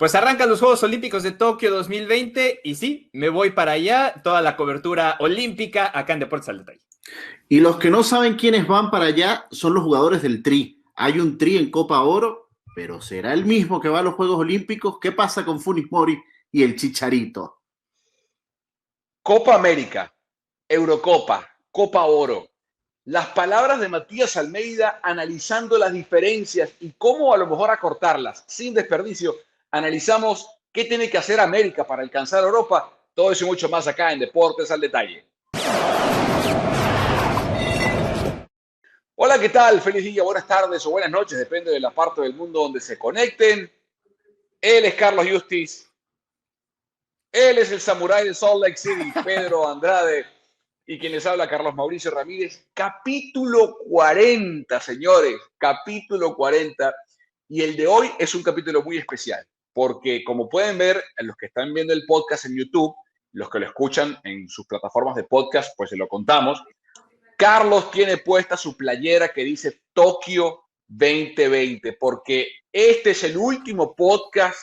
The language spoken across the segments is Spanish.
Pues arrancan los Juegos Olímpicos de Tokio 2020 y sí, me voy para allá, toda la cobertura olímpica acá en Deportes al Detalle. Y los que no saben quiénes van para allá son los jugadores del Tri. Hay un Tri en Copa Oro, pero ¿será el mismo que va a los Juegos Olímpicos? ¿Qué pasa con Funes Mori y el Chicharito? Copa América, Eurocopa, Copa Oro. Las palabras de Matías Almeida analizando las diferencias y cómo a lo mejor acortarlas sin desperdicio. Analizamos qué tiene que hacer América para alcanzar Europa. Todo eso y mucho más acá en Deportes al Detalle. Hola, ¿qué tal? Feliz día, buenas tardes o buenas noches, depende de la parte del mundo donde se conecten. Él es Carlos Justiz. Él es el samurái de Salt Lake City, Pedro Andrade. Y quien les habla, Carlos Mauricio Ramírez. Capítulo 40, señores. Capítulo 40. Y el de hoy es un capítulo muy especial. Porque como pueden ver, los que están viendo el podcast en YouTube, los que lo escuchan en sus plataformas de podcast, pues se lo contamos. Carlos tiene puesta su playera que dice Tokio 2020. Porque este es el último podcast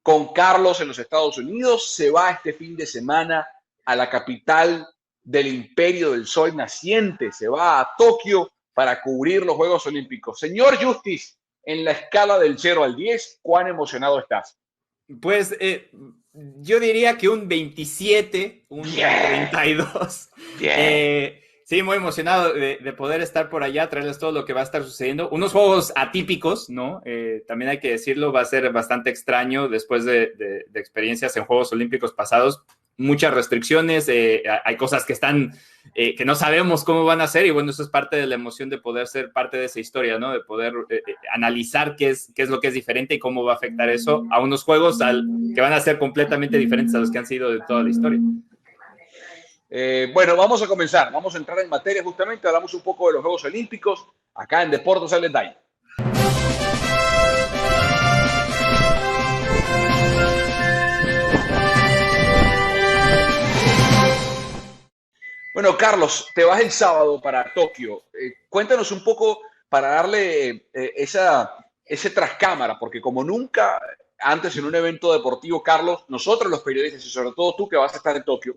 con Carlos en los Estados Unidos. Se va este fin de semana a la capital del Imperio del Sol naciente. Se va a Tokio para cubrir los Juegos Olímpicos. Señor Justiz, en la escala del 0 al 10, ¿cuán emocionado estás? Pues yo diría que un 27, un 32. Sí, muy emocionado de poder estar por allá, traerles todo lo que va a estar sucediendo. Unos juegos atípicos, ¿no? También hay que decirlo, va a ser bastante extraño después de experiencias en Juegos Olímpicos pasados. Muchas restricciones, hay cosas que están, que no sabemos cómo van a ser, y bueno, eso es parte de la emoción de poder ser parte de esa historia, ¿no? De poder analizar qué es lo que es diferente y cómo va a afectar eso a unos juegos que van a ser completamente diferentes a los que han sido de toda la historia. Bueno, vamos a comenzar, vamos a entrar en materia justamente, hablamos un poco de los Juegos Olímpicos, acá en Deportes al Detalle. Bueno, Carlos, te vas el sábado para Tokio. Cuéntanos un poco para darle ese trascámara, porque como nunca antes en un evento deportivo, Carlos, nosotros los periodistas y sobre todo tú que vas a estar en Tokio,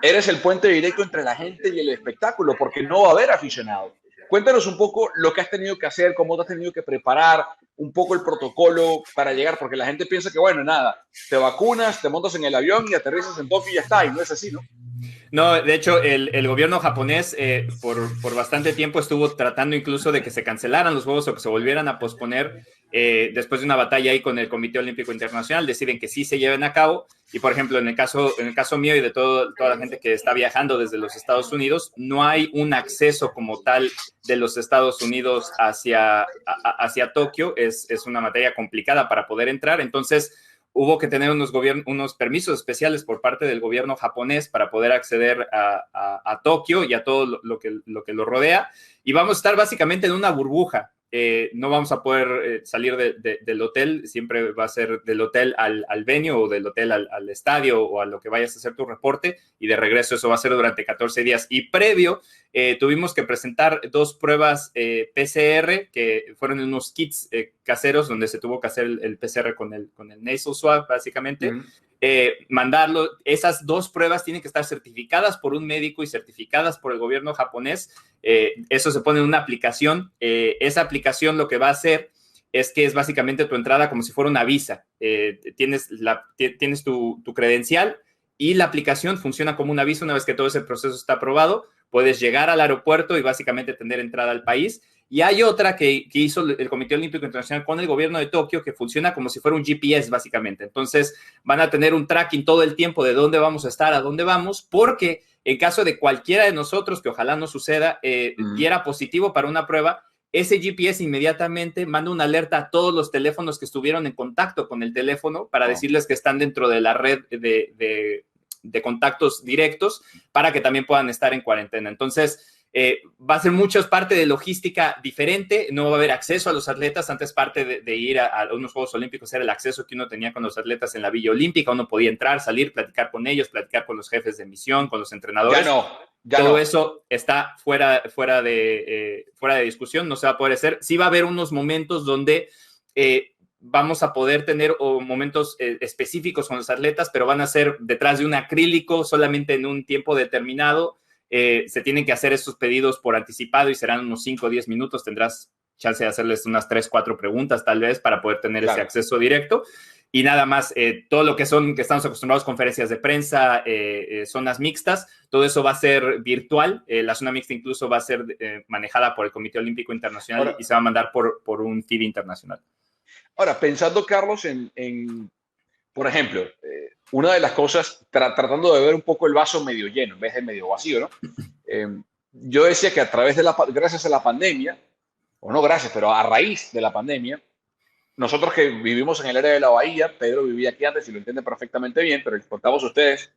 eres el puente directo entre la gente y el espectáculo, porque no va a haber aficionados. Cuéntanos un poco lo que has tenido que hacer, cómo te has tenido que preparar, un poco el protocolo para llegar, porque la gente piensa que, bueno, nada, te vacunas, te montas en el avión y aterrizas en Tokio y ya está, y no es así, ¿no? No, de hecho, el gobierno japonés por bastante tiempo estuvo tratando incluso de que se cancelaran los juegos o que se volvieran a posponer. Después de una batalla ahí con el Comité Olímpico Internacional, deciden que sí se lleven a cabo. Y, por ejemplo, en el caso mío y de toda la gente que está viajando desde los Estados Unidos, no hay un acceso como tal de los Estados Unidos hacia Tokio. Es una materia complicada para poder entrar. Entonces, hubo que tener unos permisos especiales por parte del gobierno japonés para poder acceder a Tokio y a todo lo que lo rodea. Y vamos a estar básicamente en una burbuja. No vamos a poder salir del hotel, siempre va a ser del hotel al venue o del hotel al estadio o a lo que vayas a hacer tu reporte, y de regreso eso va a ser durante 14 días. Y previo tuvimos que presentar 2 pruebas PCR, que fueron unos kits caseros donde se tuvo que hacer el PCR con el nasal swab, básicamente. Mandarlo. Esas 2 pruebas tienen que estar certificadas por un médico y certificadas por el gobierno japonés. Eso se pone en una aplicación. Esa aplicación lo que va a hacer es que es básicamente tu entrada como si fuera una visa. Tienes tu credencial y la aplicación funciona como una visa. Una vez que todo ese proceso está aprobado, puedes llegar al aeropuerto y básicamente tener entrada al país. Y hay otra que hizo el Comité Olímpico Internacional con el gobierno de Tokio, que funciona como si fuera un GPS, básicamente. Entonces, van a tener un tracking todo el tiempo de dónde vamos a estar, a dónde vamos, porque en caso de cualquiera de nosotros, que ojalá no suceda, diera positivo para una prueba, ese GPS inmediatamente manda una alerta a todos los teléfonos que estuvieron en contacto con el teléfono para decirles que están dentro de la red de contactos directos, para que también puedan estar en cuarentena. Entonces, va a ser mucho parte de logística diferente. No va a haber acceso a los atletas. Antes, parte de ir a unos Juegos Olímpicos era el acceso que uno tenía con los atletas en la Villa Olímpica. Uno podía entrar, salir, platicar con ellos, platicar con los jefes de misión, con los entrenadores. Todo eso está fuera de discusión. No se va a poder hacer. Sí va a haber unos momentos donde vamos a poder tener momentos específicos con los atletas, pero van a ser detrás de un acrílico solamente en un tiempo determinado. Se tienen que hacer estos pedidos por anticipado y serán unos 5 o 10 minutos. Tendrás chance de hacerles unas 3 o 4 preguntas tal vez para poder tener ese acceso directo. Y nada más, todo lo que estamos acostumbrados, conferencias de prensa, zonas mixtas, todo eso va a ser virtual. La zona mixta incluso va a ser manejada por el Comité Olímpico Internacional y se va a mandar por un feed internacional. Ahora, pensando, Carlos, por ejemplo, una de las cosas, tratando de ver un poco el vaso medio lleno en vez de medio vacío, ¿no? Yo decía que gracias a la pandemia, o no gracias, pero a raíz de la pandemia, nosotros que vivimos en el área de la Bahía, Pedro vivía aquí antes y lo entiende perfectamente bien, pero les contamos a ustedes,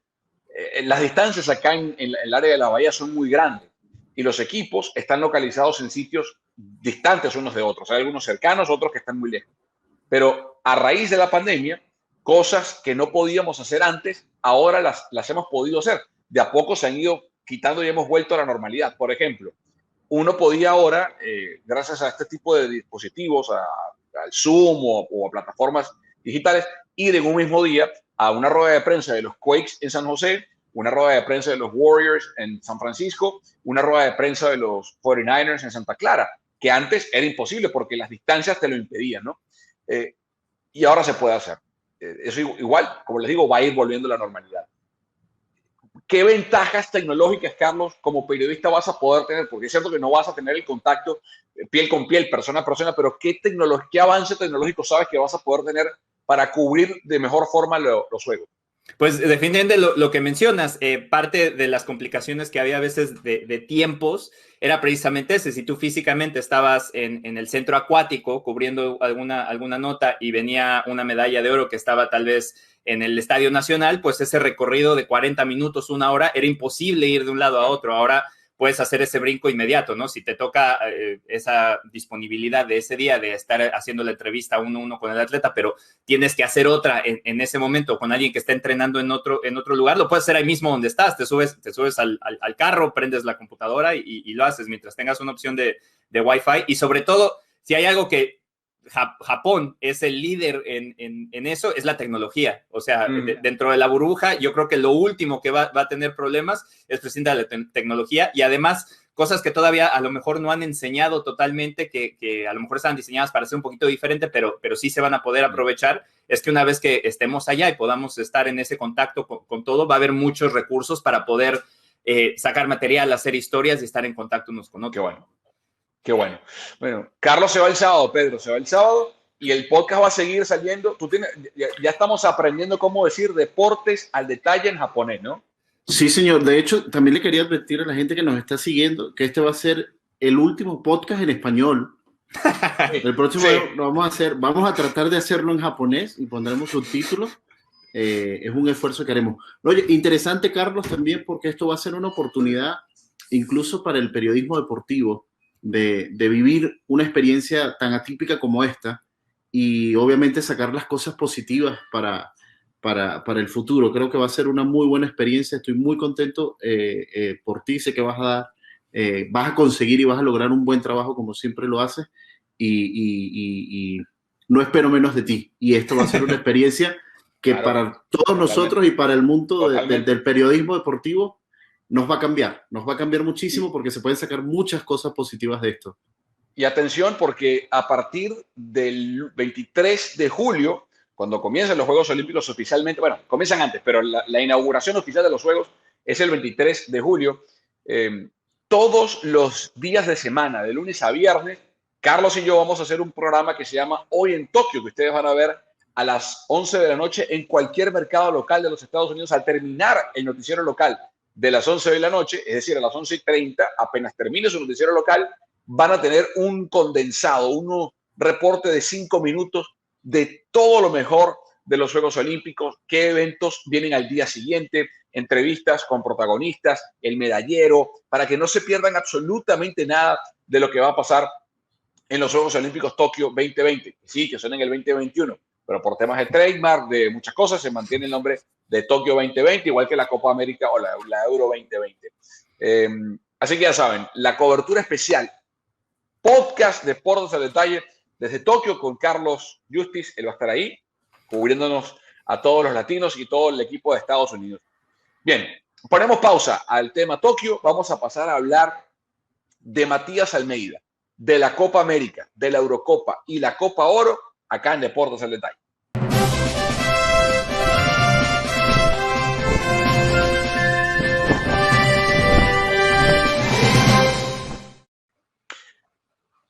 las distancias acá en el área de la Bahía son muy grandes y los equipos están localizados en sitios distantes unos de otros. Hay algunos cercanos, otros que están muy lejos. Pero a raíz de la pandemia, cosas que no podíamos hacer antes, ahora las hemos podido hacer. De a poco se han ido quitando y hemos vuelto a la normalidad. Por ejemplo, uno podía ahora, gracias a este tipo de dispositivos, al Zoom o a plataformas digitales, ir en un mismo día a una rueda de prensa de los Quakes en San José, una rueda de prensa de los Warriors en San Francisco, una rueda de prensa de los 49ers en Santa Clara, que antes era imposible porque las distancias te lo impedían, ¿no? Y ahora se puede hacer. Eso igual, como les digo, va a ir volviendo a la normalidad. ¿Qué ventajas tecnológicas, Carlos, como periodista vas a poder tener? Porque es cierto que no vas a tener el contacto piel con piel, persona a persona, pero ¿qué avance tecnológico sabes que vas a poder tener para cubrir de mejor forma los juegos? Pues definitivamente lo que mencionas, parte de las complicaciones que había a veces de tiempos era precisamente ese. Si tú físicamente estabas en el centro acuático cubriendo alguna nota y venía una medalla de oro que estaba tal vez en el Estadio Nacional, pues ese recorrido de 40 minutos, 1 hora, era imposible ir de un lado a otro. Ahora puedes hacer ese brinco inmediato, ¿no? Si te toca esa disponibilidad de ese día de estar haciendo la entrevista 1-1 con el atleta, pero tienes que hacer otra en ese momento con alguien que está entrenando en otro lugar, lo puedes hacer ahí mismo donde estás, te subes al carro, prendes la computadora y lo haces mientras tengas una opción de Wi-Fi. Y sobre todo, si hay algo que Japón es el líder en eso, es la tecnología. O sea, dentro de la burbuja, yo creo que lo último que va a tener problemas es precisamente la tecnología, y además cosas que todavía a lo mejor no han enseñado totalmente, que a lo mejor están diseñadas para ser un poquito diferente, pero sí se van a poder aprovechar. Es que una vez que estemos allá y podamos estar en ese contacto con todo, va a haber muchos recursos para poder sacar material, hacer historias y estar en contacto unos con otros. Qué bueno. Qué bueno. Bueno, Carlos se va el sábado, Pedro se va el sábado y el podcast va a seguir saliendo. Ya estamos aprendiendo cómo decir deportes al detalle en japonés, ¿no? Sí, señor. De hecho, también le quería advertir a la gente que nos está siguiendo que este va a ser el último podcast en español. El próximo lo vamos a tratar de hacerlo en japonés y pondremos subtítulos. Es un esfuerzo que haremos. Oye, interesante, Carlos, también porque esto va a ser una oportunidad incluso para el periodismo deportivo de vivir una experiencia tan atípica como esta y obviamente sacar las cosas positivas para el futuro. Creo que va a ser una muy buena experiencia. Estoy muy contento por ti. Sé que vas a conseguir y vas a lograr un buen trabajo como siempre lo haces y no espero menos de ti. Y esto va a ser una experiencia que para todos nosotros y para el mundo del periodismo deportivo nos va a cambiar muchísimo porque se pueden sacar muchas cosas positivas de esto. Y atención, porque a partir del 23 de julio, cuando comiencen los Juegos Olímpicos oficialmente, bueno, comienzan antes, pero la inauguración oficial de los Juegos es el 23 de julio, todos los días de semana, de lunes a viernes, Carlos y yo vamos a hacer un programa que se llama Hoy en Tokio, que ustedes van a ver a las 11 de la noche en cualquier mercado local de los Estados Unidos al terminar el noticiero local de las 11 de la noche, es decir, a las 11:30, apenas termine su noticiero local, van a tener un condensado, un reporte de 5 minutos de todo lo mejor de los Juegos Olímpicos, qué eventos vienen al día siguiente, entrevistas con protagonistas, el medallero, para que no se pierdan absolutamente nada de lo que va a pasar en los Juegos Olímpicos Tokio 2020. Sí, que son en el 2021, pero por temas de trademark, de muchas cosas, se mantiene el nombre de Tokio 2020, igual que la Copa América o la Euro 2020. Así que ya saben, la cobertura especial, podcast Deportes al Detalle, desde Tokio con Carlos Justice. Él va a estar ahí, cubriéndonos a todos los latinos y todo el equipo de Estados Unidos. Bien, ponemos pausa al tema Tokio. Vamos a pasar a hablar de Matías Almeida, de la Copa América, de la Eurocopa y la Copa Oro, acá en Deportes al Detalle.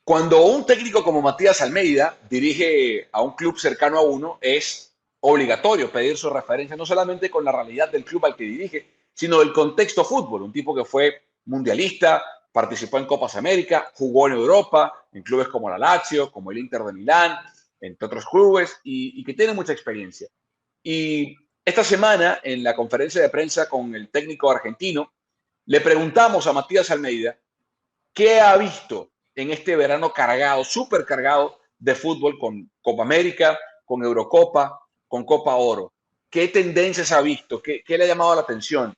Cuando un técnico como Matías Almeida dirige a un club cercano a uno, es obligatorio pedir su referencia, no solamente con la realidad del club al que dirige, sino del contexto fútbol. Un tipo que fue mundialista, participó en Copas América, jugó en Europa, en clubes como la Lazio, como el Inter de Milán, entre otros clubes, y que tiene mucha experiencia. Y esta semana, en la conferencia de prensa con el técnico argentino, le preguntamos a Matías Almeida qué ha visto en este verano cargado, súper cargado de fútbol, con Copa América, con Eurocopa, con Copa Oro. ¿Qué tendencias ha visto? ¿Qué le ha llamado la atención?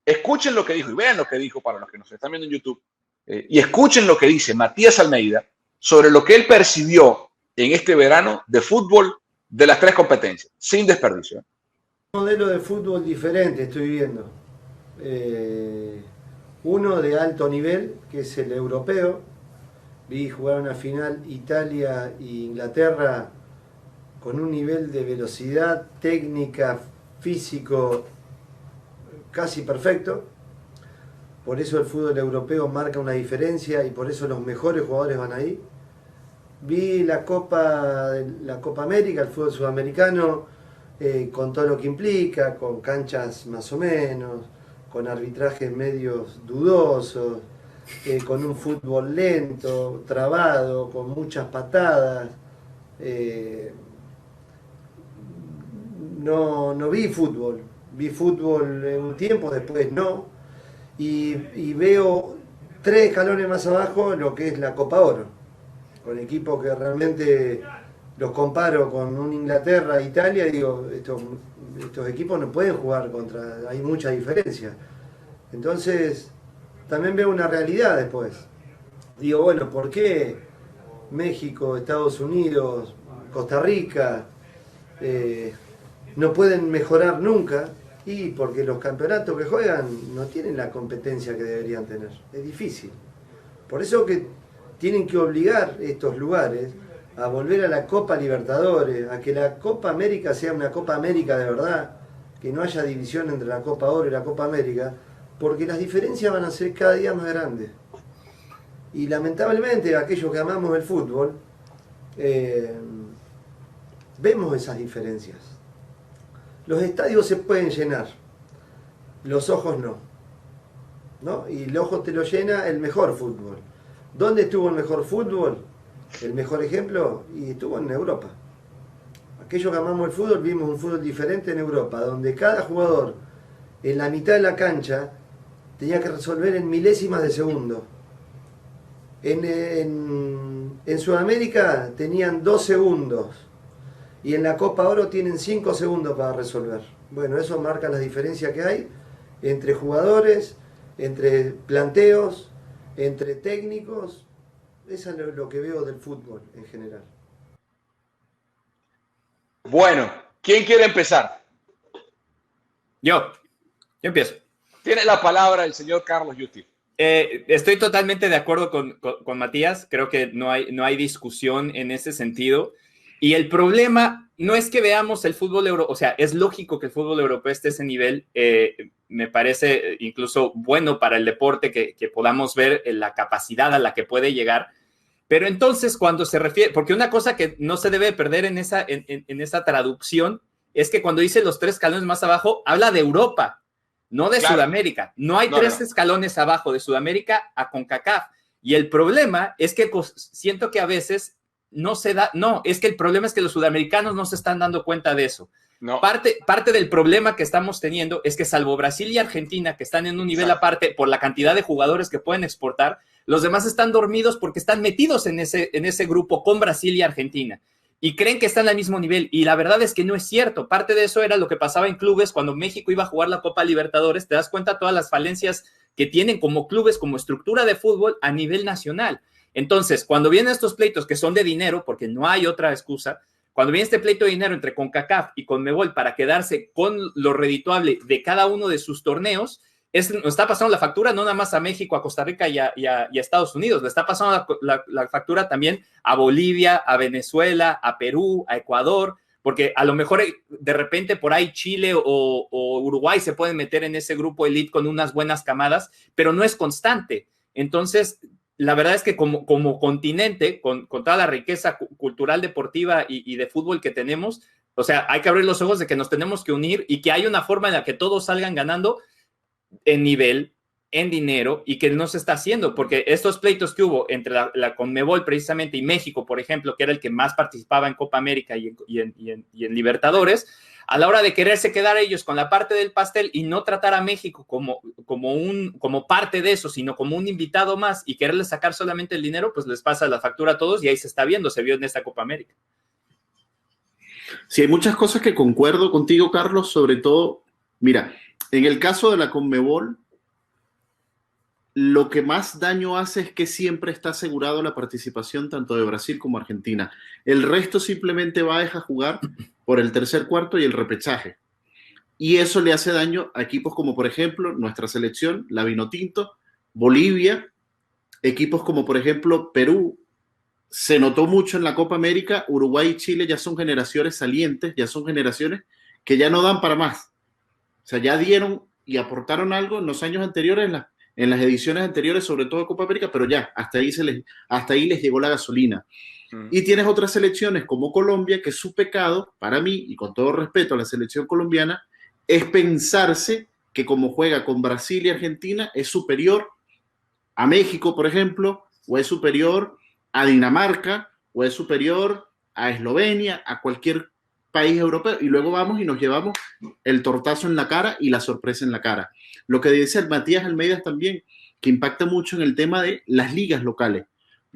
Escuchen lo que dijo y vean lo que dijo para los que nos están viendo en YouTube. Y escuchen lo que dice Matías Almeida sobre lo que él percibió en este verano de fútbol de las tres competencias, sin desperdicio. Un modelo de fútbol diferente estoy viendo. Uno de alto nivel, que es el europeo. Vi jugar una final Italia e Inglaterra con un nivel de velocidad, técnica, físico casi perfecto. Por eso el fútbol europeo marca una diferencia y por eso los mejores jugadores van ahí. Vi la Copa América, el fútbol sudamericano, con todo lo que implica, con canchas más o menos, con arbitrajes medios dudosos, con un fútbol lento, trabado, con muchas patadas. No vi fútbol. Vi fútbol en un tiempo, después no. Y veo 3 escalones más abajo lo que es la Copa Oro, con equipos que realmente los comparo con un Inglaterra, Italia, y digo, estos equipos no pueden jugar contra, hay mucha diferencia. Entonces, también veo una realidad después. Digo, bueno, ¿por qué México, Estados Unidos, Costa Rica no pueden mejorar nunca? Y porque los campeonatos que juegan no tienen la competencia que deberían tener. Es difícil. Por eso que tienen que obligar estos lugares a volver a la Copa Libertadores, a que la Copa América sea una Copa América de verdad, que no haya división entre la Copa Oro y la Copa América, porque las diferencias van a ser cada día más grandes. Y lamentablemente aquellos que amamos el fútbol, vemos esas diferencias. Los estadios se pueden llenar, los ojos no. Y el ojo te lo llena el mejor fútbol. ¿Dónde estuvo el mejor fútbol? El mejor ejemplo, y estuvo en Europa. Aquellos que amamos el fútbol vimos un fútbol diferente en Europa, donde cada jugador en la mitad de la cancha tenía que resolver en milésimas de segundo. En Sudamérica tenían 2 segundos. Y en la Copa Oro tienen 5 segundos para resolver. Bueno, eso marca las diferencias que hay entre jugadores, entre planteos, entre técnicos. Eso es lo que veo del fútbol en general. Bueno, ¿quién quiere empezar? Yo empiezo. Tiene la palabra el señor Carlos Justice. Estoy totalmente de acuerdo con Matías. Creo que no hay discusión en ese sentido. Y el problema no es que veamos el fútbol europeo, o sea, es lógico que el fútbol europeo esté a ese nivel. Me parece incluso bueno para el deporte que podamos ver la capacidad a la que puede llegar. Pero entonces cuando se refiere, porque una cosa que no se debe perder en esa traducción es que cuando dice los 3 escalones más abajo, habla de Europa, no de Sudamérica. No hay 3 escalones abajo de Sudamérica a CONCACAF. Y el problema es que siento que a veces no se da, es que el problema es que los sudamericanos no se están dando cuenta de eso. No. Parte del problema que estamos teniendo es que salvo Brasil y Argentina, que están en un nivel aparte por la cantidad de jugadores que pueden exportar, los demás están dormidos porque están metidos en ese grupo con Brasil y Argentina y creen que están al mismo nivel, y la verdad es que no es cierto. Parte de eso era lo que pasaba en clubes cuando México iba a jugar la Copa Libertadores. Te das cuenta todas las falencias que tienen como clubes, como estructura de fútbol a nivel nacional. Entonces, cuando vienen estos pleitos que son de dinero, porque no hay otra excusa, cuando viene este pleito de dinero entre CONCACAF y CONMEBOL para quedarse con lo redituable de cada uno de sus torneos, nos está pasando la factura no nada más a México, a Costa Rica y a Estados Unidos, le está pasando la factura también a Bolivia, a Venezuela, a Perú, a Ecuador, porque a lo mejor de repente por ahí Chile o Uruguay se pueden meter en ese grupo elite con unas buenas camadas, pero no es constante. Entonces, la verdad es que como continente, con toda la riqueza cultural, deportiva y de fútbol que tenemos, o sea, hay que abrir los ojos de que nos tenemos que unir y que hay una forma en la que todos salgan ganando en nivel, en dinero, y que no se está haciendo, porque estos pleitos que hubo entre la CONMEBOL precisamente y México, por ejemplo, que era el que más participaba en Copa América y en Libertadores, a la hora de quererse quedar ellos con la parte del pastel y no tratar a México como parte de eso, sino como un invitado más y quererles sacar solamente el dinero, pues les pasa la factura a todos y ahí se está viendo, se vio en esta Copa América. Sí, hay muchas cosas que concuerdo contigo, Carlos, sobre todo, mira, en el caso de la CONMEBOL, lo que más daño hace es que siempre está asegurado la participación tanto de Brasil como Argentina. El resto simplemente va a dejar jugar por el tercer cuarto y el repechaje. Y eso le hace daño a equipos como, por ejemplo, nuestra selección, la Vinotinto, Bolivia, equipos como, por ejemplo, Perú. Se notó mucho en la Copa América. Uruguay y Chile ya son generaciones salientes, ya son generaciones que ya no dan para más. O sea, ya dieron y aportaron algo en los años anteriores, en las ediciones anteriores, sobre todo de Copa América, pero ya, hasta ahí les llegó la gasolina. Y tienes otras selecciones como Colombia, que su pecado, para mí, y con todo respeto a la selección colombiana, es pensarse que como juega con Brasil y Argentina, es superior a México, por ejemplo, o es superior a Dinamarca, o es superior a Eslovenia, a cualquier país europeo, y luego vamos y nos llevamos el tortazo en la cara y la sorpresa en la cara. Lo que dice el Matías Almeida también, que impacta mucho en el tema de las ligas locales.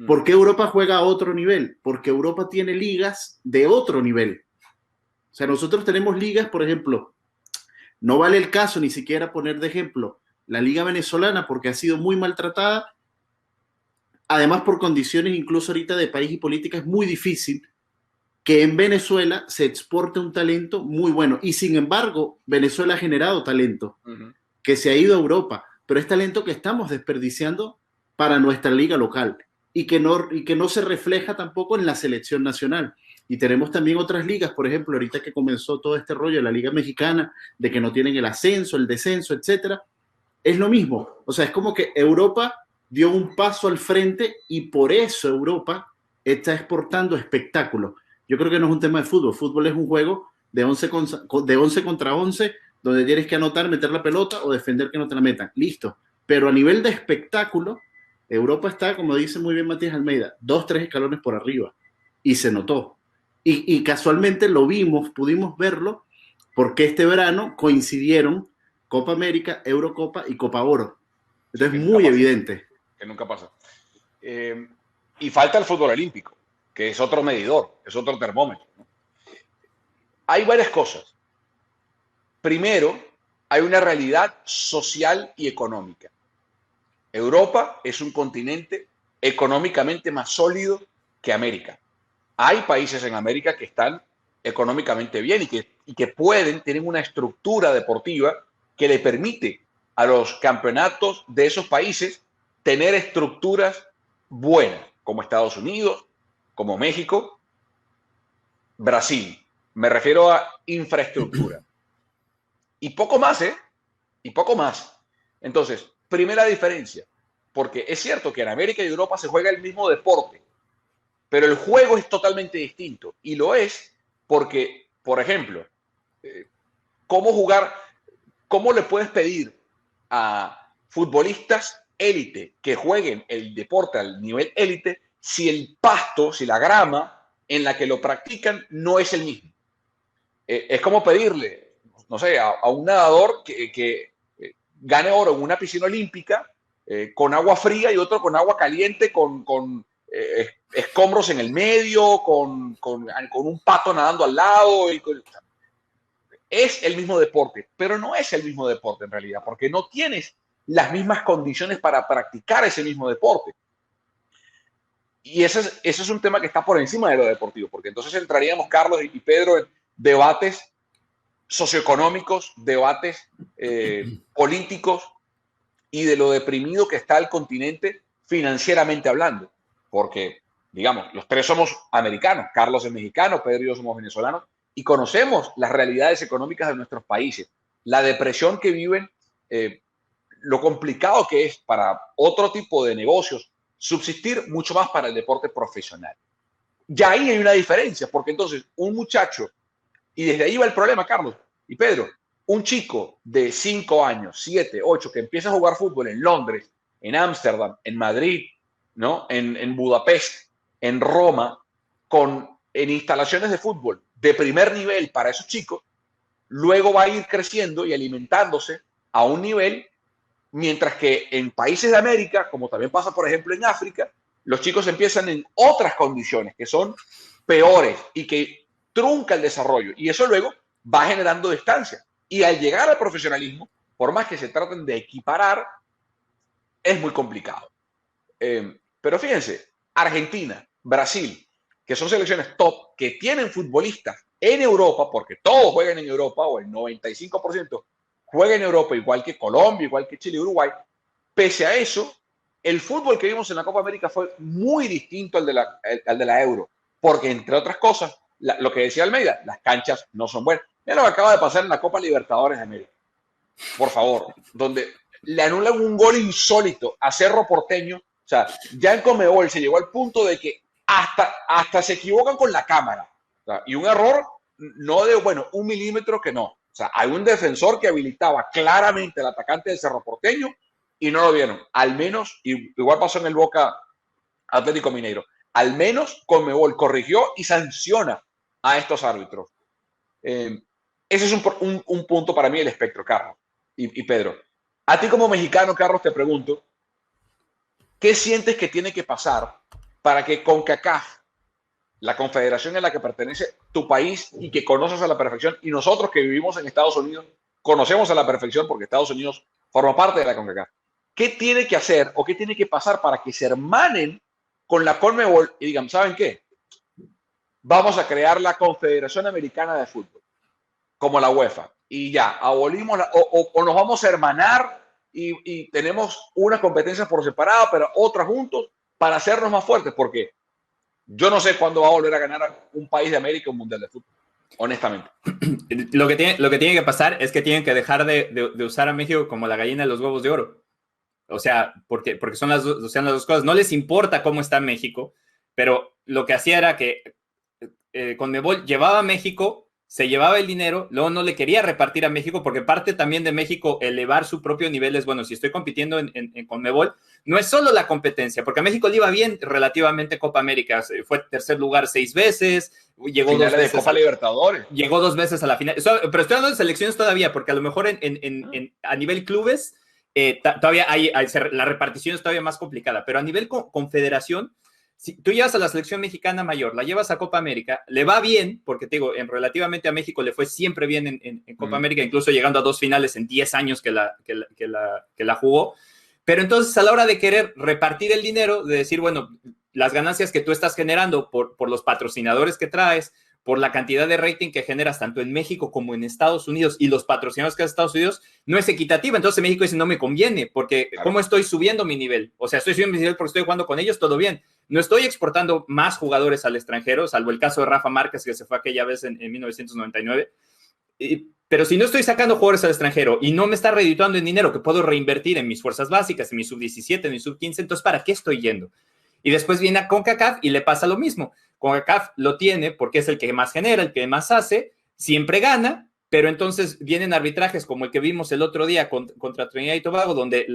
¿Por qué Europa juega a otro nivel? Porque Europa tiene ligas de otro nivel. O sea, nosotros tenemos ligas, por ejemplo, no vale el caso ni siquiera poner de ejemplo la liga venezolana porque ha sido muy maltratada. Además, por condiciones incluso ahorita de país y política, es muy difícil que en Venezuela se exporte un talento muy bueno. Y sin embargo, Venezuela ha generado talento que se ha ido a Europa, pero es talento que estamos desperdiciando para nuestra liga local y que no se refleja tampoco en la selección nacional. Y tenemos también otras ligas, por ejemplo, ahorita que comenzó todo este rollo de la Liga Mexicana, de que no tienen el ascenso, el descenso, etcétera, es lo mismo. O sea, es como que Europa dio un paso al frente y por eso Europa está exportando espectáculos. Yo creo que no es un tema de fútbol. Fútbol es un juego de 11 contra 11, donde tienes que anotar, meter la pelota o defender que no te la metan. Listo. Pero a nivel de espectáculo, Europa está, como dice muy bien Matías Almeida, 2-3 escalones por arriba. Y se notó. Y casualmente lo vimos, pudimos verlo, porque este verano coincidieron Copa América, Eurocopa y Copa Oro. Entonces es muy evidente. Que nunca pasa. Y falta el fútbol olímpico, que es otro medidor, es otro termómetro, ¿no? Hay varias cosas. Primero, hay una realidad social y económica. Europa es un continente económicamente más sólido que América. Hay países en América que están económicamente bien y que tienen una estructura deportiva que le permite a los campeonatos de esos países tener estructuras buenas, como Estados Unidos, como México, Brasil. Me refiero a infraestructura. Y poco más, ¿eh? Y poco más. Entonces, primera diferencia, porque es cierto que en América y Europa se juega el mismo deporte, pero el juego es totalmente distinto. Y lo es porque, por ejemplo, ¿cómo le puedes pedir a futbolistas élite que jueguen el deporte al nivel élite si el pasto, si la grama en la que lo practican no es el mismo? Es como pedirle, no sé, a un nadador que gane oro en una piscina olímpica con agua fría y otro con agua caliente, con escombros en el medio, con un pato nadando al lado. Es el mismo deporte, pero no es el mismo deporte en realidad, porque no tienes las mismas condiciones para practicar ese mismo deporte. Y ese es un tema que está por encima de lo deportivo, porque entonces entraríamos, Carlos y Pedro, en debates socioeconómicos, debates políticos y de lo deprimido que está el continente financieramente hablando. Porque, digamos, los tres somos americanos, Carlos es mexicano, Pedro y yo somos venezolanos, y conocemos las realidades económicas de nuestros países, la depresión que viven, lo complicado que es para otro tipo de negocios subsistir, mucho más para el deporte profesional. Ya ahí hay una diferencia, porque entonces un muchacho, y desde ahí va el problema, Carlos y Pedro, un chico de 5 años, 7, 8, que empieza a jugar fútbol en Londres, en Ámsterdam, en Madrid, ¿no? en Budapest, en Roma, en instalaciones de fútbol de primer nivel para esos chicos, luego va a ir creciendo y alimentándose a un nivel, mientras que en países de América, como también pasa por ejemplo en África, los chicos empiezan en otras condiciones que son peores y que trunca el desarrollo, y eso luego va generando distancia. Y al llegar al profesionalismo, por más que se traten de equiparar, es muy complicado. Pero fíjense, Argentina, Brasil, que son selecciones top, que tienen futbolistas en Europa, porque todos juegan en Europa, o el 95% juega en Europa, igual que Colombia, igual que Chile y Uruguay. Pese a eso, el fútbol que vimos en la Copa América fue muy distinto al de la Euro, porque entre otras cosas, lo que decía Almeida, las canchas no son buenas. Mira lo que acaba de pasar en la Copa Libertadores de América, por favor, donde le anulan un gol insólito a Cerro Porteño. O sea, ya en Conmebol se llegó al punto de que hasta se equivocan con la cámara. O sea, y un error no de, bueno, 1 milímetro que no. O sea, hay un defensor que habilitaba claramente al atacante del Cerro Porteño y no lo vieron. Al menos, igual pasó en el Boca Atlético Mineiro, al menos Conmebol corrigió y sanciona a estos árbitros. Ese es un punto para mí, el espectro, Carlos y Pedro. A ti como mexicano, Carlos, te pregunto, ¿qué sientes que tiene que pasar para que CONCACAF, la confederación en la que pertenece tu país y que conoces a la perfección, y nosotros que vivimos en Estados Unidos, conocemos a la perfección porque Estados Unidos forma parte de la CONCACAF, qué tiene que hacer o qué tiene que pasar para que se hermanen con la CONMEBOL y digan, ¿saben qué? Vamos a crear la Confederación Americana de Fútbol, como la UEFA, y ya, abolimos o nos vamos a hermanar y tenemos una competencia por separado, pero otras juntos, para hacernos más fuertes, porque yo no sé cuándo va a volver a ganar un país de América un mundial de fútbol, honestamente. Lo que tiene que pasar es que tienen que dejar de usar a México como la gallina de los huevos de oro. O sea, porque son las dos cosas. No les importa cómo está México, pero lo que hacía era que CONMEBOL llevaba a México, se llevaba el dinero, luego no le quería repartir a México, porque parte también de México elevar su propio nivel es, bueno, si estoy compitiendo en CONMEBOL, no es solo la competencia, porque a México le iba bien relativamente Copa América, fue tercer lugar 6 veces, llegó finales 2 veces de Copa Libertadores. Llegó 2 veces a la final, pero estoy hablando de selecciones todavía, porque a lo mejor a nivel clubes todavía la repartición es todavía más complicada, pero a nivel confederación, si tú llevas a la selección mexicana mayor, la llevas a Copa América, le va bien, porque te digo, relativamente a México le fue siempre bien en Copa América, incluso llegando a 2 finales en 10 años que la jugó, pero entonces a la hora de querer repartir el dinero, de decir, bueno, las ganancias que tú estás generando por los patrocinadores que traes, por la cantidad de rating que generas tanto en México como en Estados Unidos y los patrocinadores que hace Estados Unidos, no es equitativa. Entonces México dice, no me conviene, porque claro, ¿cómo estoy subiendo mi nivel? O sea, estoy subiendo mi nivel porque estoy jugando con ellos, todo bien. No estoy exportando más jugadores al extranjero, salvo el caso de Rafa Márquez, que se fue aquella vez en 1999. Pero si no estoy sacando jugadores al extranjero y no me está redituando en dinero que puedo reinvertir en mis fuerzas básicas, en mi sub-17, en mi sub-15, entonces ¿para qué estoy yendo? Y después viene a CONCACAF y le pasa lo mismo. CONCACAF lo tiene porque es el que más genera, el que más hace, siempre gana, pero entonces vienen arbitrajes como el que vimos el otro día contra Trinidad y Tobago, donde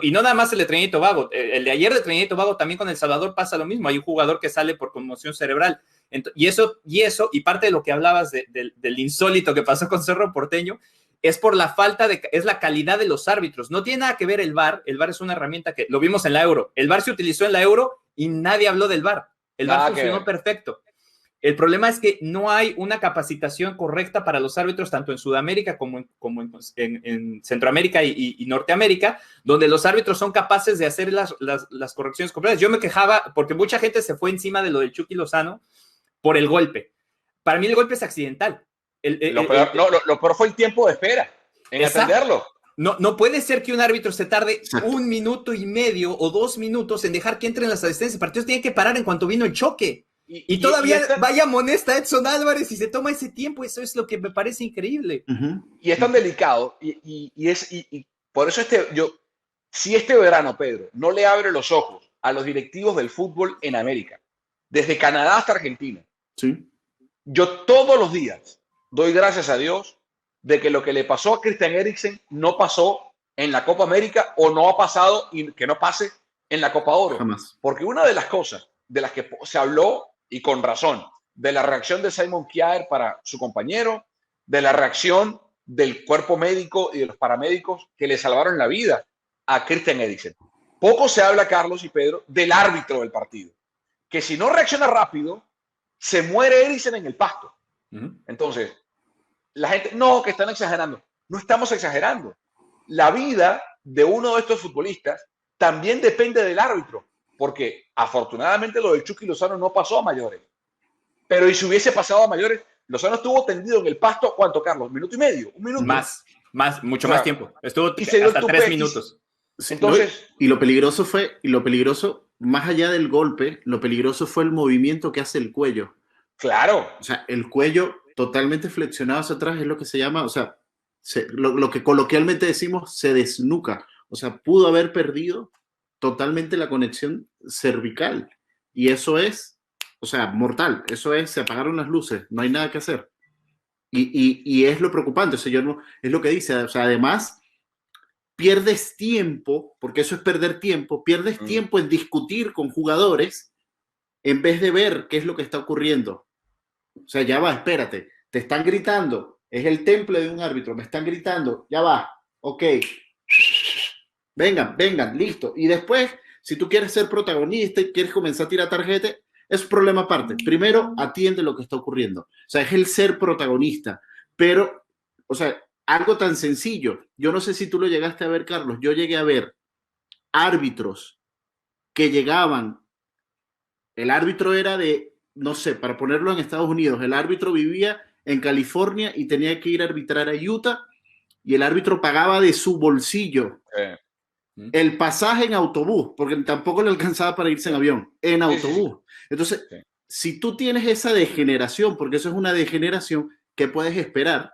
y no nada más el de Trinidad y Tobago, el de ayer de Trinidad y Tobago también con El Salvador pasa lo mismo, hay un jugador que sale por conmoción cerebral, y eso, parte de lo que hablabas del insólito que pasó con Cerro Porteño, es por la es la calidad de los árbitros. No tiene nada que ver el VAR. El VAR es una herramienta que lo vimos en la Euro. El VAR se utilizó en la Euro y nadie habló del VAR. El VAR funcionó perfecto. El problema es que no hay una capacitación correcta para los árbitros, tanto en Sudamérica como en Centroamérica y Norteamérica, donde los árbitros son capaces de hacer las correcciones completas. Yo me quejaba porque mucha gente se fue encima de lo del Chucky Lozano por el golpe. Para mí el golpe es accidental. Lo peor fue el tiempo de espera en atenderlo. No puede ser que un árbitro se tarde 1 minuto y medio o 2 minutos en dejar que entren las asistencias. El partido tiene que parar en cuanto vino el choque. Y todavía vaya amonesta Edson Álvarez y se toma ese tiempo. Eso es lo que me parece increíble. Y es tan delicado. Y por eso si este verano, Pedro, no le abre los ojos a los directivos del fútbol en América, desde Canadá hasta Argentina, sí. Yo todos los días doy gracias a Dios de que lo que le pasó a Christian Eriksen no pasó en la Copa América o no ha pasado y que no pase en la Copa Oro. Jamás. Porque una de las cosas de las que se habló, y con razón, de la reacción de Simon Kjaer para su compañero, de la reacción del cuerpo médico y de los paramédicos que le salvaron la vida a Christian Eriksen. Poco se habla, Carlos y Pedro, del árbitro del partido, que si no reacciona rápido, se muere Eriksen en el pasto. Entonces, la gente, no, que están exagerando. No estamos exagerando. La vida de uno de estos futbolistas también depende del árbitro, porque afortunadamente lo del Chucky Lozano no pasó a mayores. Pero y si hubiese pasado a mayores, Lozano estuvo tendido en el pasto, ¿cuánto, Carlos? ¿1 minuto y medio? ¿1 minuto? Mucho más tiempo. Estuvo hasta 3 minutos. Entonces, y lo peligroso, más allá del golpe, lo peligroso fue el movimiento que hace el cuello. Claro. O sea, el cuello totalmente flexionado hacia atrás es lo que se llama, o sea, lo que coloquialmente decimos, se desnuca. O sea, pudo haber perdido totalmente la conexión cervical. Y eso es, o sea, mortal. Eso es, se apagaron las luces, no hay nada que hacer. Y es lo preocupante. O sea, es lo que dice. O sea, además, pierdes tiempo, porque eso es perder tiempo, pierdes tiempo en discutir con jugadores en vez de ver qué es lo que está ocurriendo. O sea, ya va, espérate, te están gritando, es el temple de un árbitro, me están gritando, ya va, ok, vengan, listo. Y después, si tú quieres ser protagonista y quieres comenzar a tirar tarjetas, es un problema aparte. Primero, atiende lo que está ocurriendo. O sea, es el ser protagonista. Pero, o sea, algo tan sencillo. Yo no sé si tú lo llegaste a ver, Carlos. Yo llegué a ver árbitros que llegaban. El árbitro era de, no sé, para ponerlo en Estados Unidos, el árbitro vivía en California y tenía que ir a arbitrar a Utah y el árbitro pagaba de su bolsillo el pasaje en autobús, porque tampoco le alcanzaba para irse en avión, en autobús. Entonces, si tú tienes esa degeneración, porque eso es una degeneración, ¿qué puedes esperar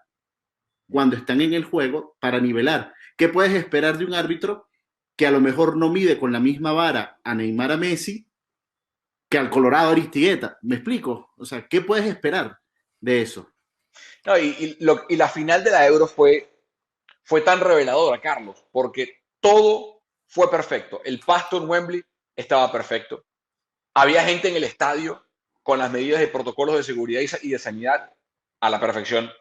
cuando están en el juego para nivelar? ¿Qué puedes esperar de un árbitro que a lo mejor no mide con la misma vara a Neymar, a Messi, que al Colorado Aristigueta? ¿Me explico? O sea, ¿qué puedes esperar de eso? No, y la final de la Euro fue tan reveladora, Carlos, porque todo fue perfecto. El pasto en Wembley estaba perfecto. Había gente en el estadio con las medidas de protocolos de seguridad y de sanidad a la perfección.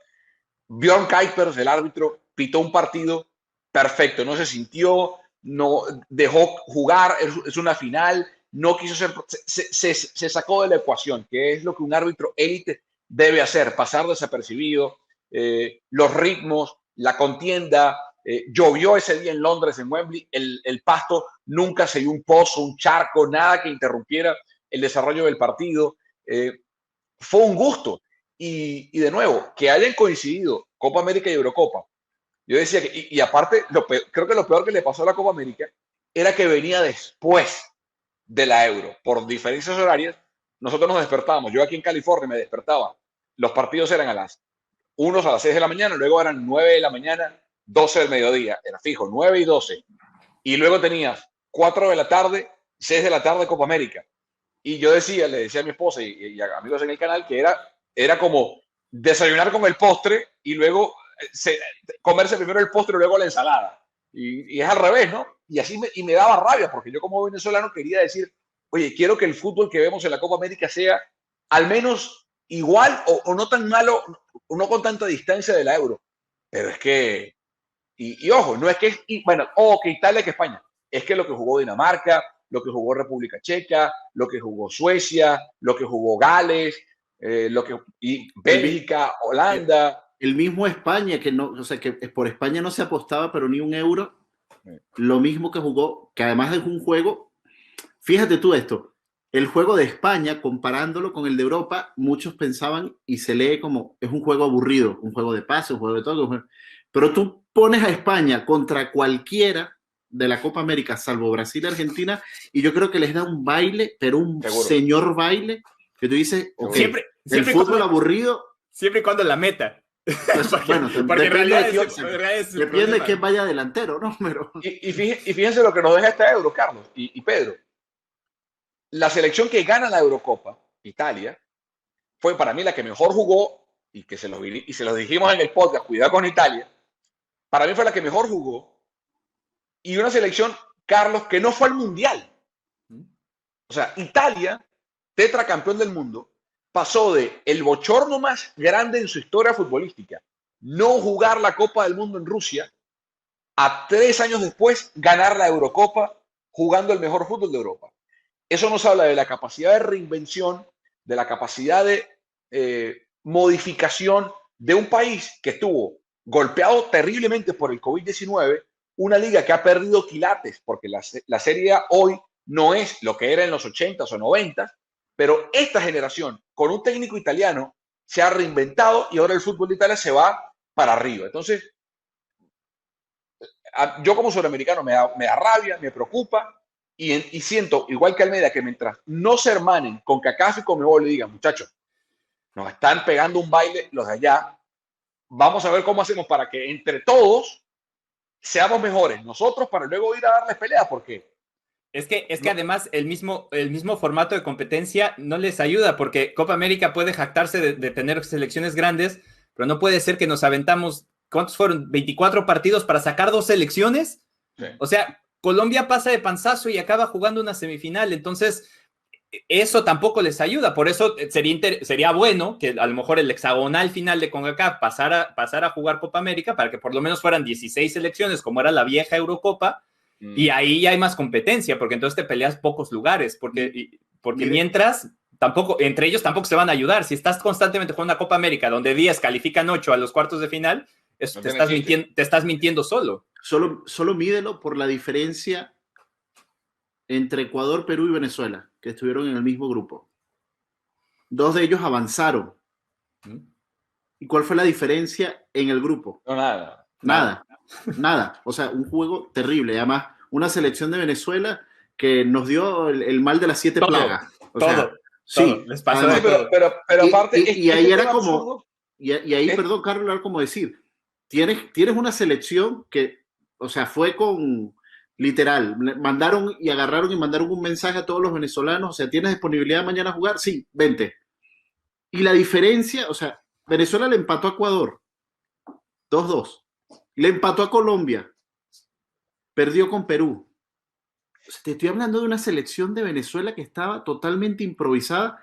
Björn Kuipers, el árbitro, pitó un partido perfecto. No se sintió, no dejó jugar, es una final, no quiso ser, se sacó de la ecuación, que es lo que un árbitro élite debe hacer, pasar desapercibido, los ritmos, la contienda. Llovió ese día en Londres, en Wembley, el pasto nunca se dio un pozo, un charco, nada que interrumpiera el desarrollo del partido. Fue un gusto. Y de nuevo, que hayan coincidido Copa América y Eurocopa. Yo decía que, y aparte, creo que lo peor que le pasó a la Copa América era que venía después de la Euro. Por diferencias horarias, nosotros nos despertábamos. Yo aquí en California me despertaba. Los partidos eran unos a las 6 de la mañana, luego eran 9 de la mañana, 12 del mediodía. Era fijo, 9 y 12. Y luego tenías 4 de la tarde, 6 de la tarde Copa América. Y yo le decía a mi esposa y a amigos en el canal que era como desayunar con el postre y luego comerse primero el postre y luego la ensalada. Y es al revés, ¿no? Y así me daba rabia, porque yo como venezolano quería decir, oye, quiero que el fútbol que vemos en la Copa América sea al menos igual o no tan malo, o no con tanta distancia de la Euro. Pero es que, y ojo, no es que, que Italia, que España, es que lo que jugó Dinamarca, lo que jugó República Checa, lo que jugó Suecia, lo que jugó Gales, y Bélgica, Holanda. El mismo España, que no, o sea, que por España no se apostaba, pero ni un euro. Lo mismo que jugó, que además es un juego, fíjate tú esto, el juego de España, comparándolo con el de Europa, muchos pensaban y se lee como es un juego aburrido, un juego de pase, un juego de todo, pero tú pones a España contra cualquiera de la Copa América, salvo Brasil y Argentina, y yo creo que les da un baile, pero un señor baile, que tú dices, ok, siempre el fútbol aburrido. Siempre y cuando la meta. Pues, bueno, porque en realidad depende de quién vaya delantero, ¿no? Pero... Y fíjense lo que nos deja este Euro, Carlos y Pedro. La selección que gana la Eurocopa, Italia, fue para mí la que mejor jugó y se lo dijimos en el podcast, cuidado con Italia. Para mí fue la que mejor jugó y una selección, Carlos, que no fue al Mundial. O sea, Italia, tetracampeón del mundo, pasó de el bochorno más grande en su historia futbolística, no jugar la Copa del Mundo en Rusia, a 3 años después ganar la Eurocopa jugando el mejor fútbol de Europa. Eso nos habla de la capacidad de reinvención, de la capacidad de modificación de un país que estuvo golpeado terriblemente por el COVID-19, una liga que ha perdido quilates, porque la Serie A hoy no es lo que era en los 80s o 90s, pero esta generación, con un técnico italiano, se ha reinventado y ahora el fútbol de Italia se va para arriba. Entonces, yo como sudamericano me da rabia, me preocupa y siento, igual que Almeida, que mientras no se hermanen con CACAF y Conmebol le digan, muchachos, nos están pegando un baile los de allá, vamos a ver cómo hacemos para que entre todos seamos mejores nosotros para luego ir a darles pelea, porque es que además el mismo formato de competencia no les ayuda, porque Copa América puede jactarse de tener selecciones grandes, pero no puede ser que nos aventamos, ¿cuántos fueron? 24 partidos para sacar 2 selecciones. Sí. O sea, Colombia pasa de panzazo y acaba jugando una semifinal, entonces eso tampoco les ayuda. Por eso sería bueno que a lo mejor el hexagonal final de CONCACAF pasara a jugar Copa América para que por lo menos fueran 16 selecciones, como era la vieja Eurocopa. Y ahí ya hay más competencia, porque entonces te peleas pocos lugares, porque mientras, entre ellos tampoco se van a ayudar. Si estás constantemente jugando una Copa América donde 10 califican 8 a los cuartos de final, no te estás mintiendo solo. Solo mídelo por la diferencia entre Ecuador, Perú y Venezuela, que estuvieron en el mismo grupo. 2 de ellos avanzaron. ¿Y cuál fue la diferencia en el grupo? No, nada. Nada, o sea, un juego terrible. Además, una selección de Venezuela que nos dio el mal de las 7 plagas. Sí, les pasó. Además, pero aparte... Y ahí era como... Y ahí, perdón, Carlos, era como decir, tienes una selección que, o sea, fue con... Literal, mandaron y mandaron un mensaje a todos los venezolanos, o sea, ¿tienes disponibilidad mañana a jugar? Sí, vente. Y la diferencia, o sea, Venezuela le empató a Ecuador, 2-2. Le empató a Colombia, perdió con Perú. O sea, te estoy hablando de una selección de Venezuela que estaba totalmente improvisada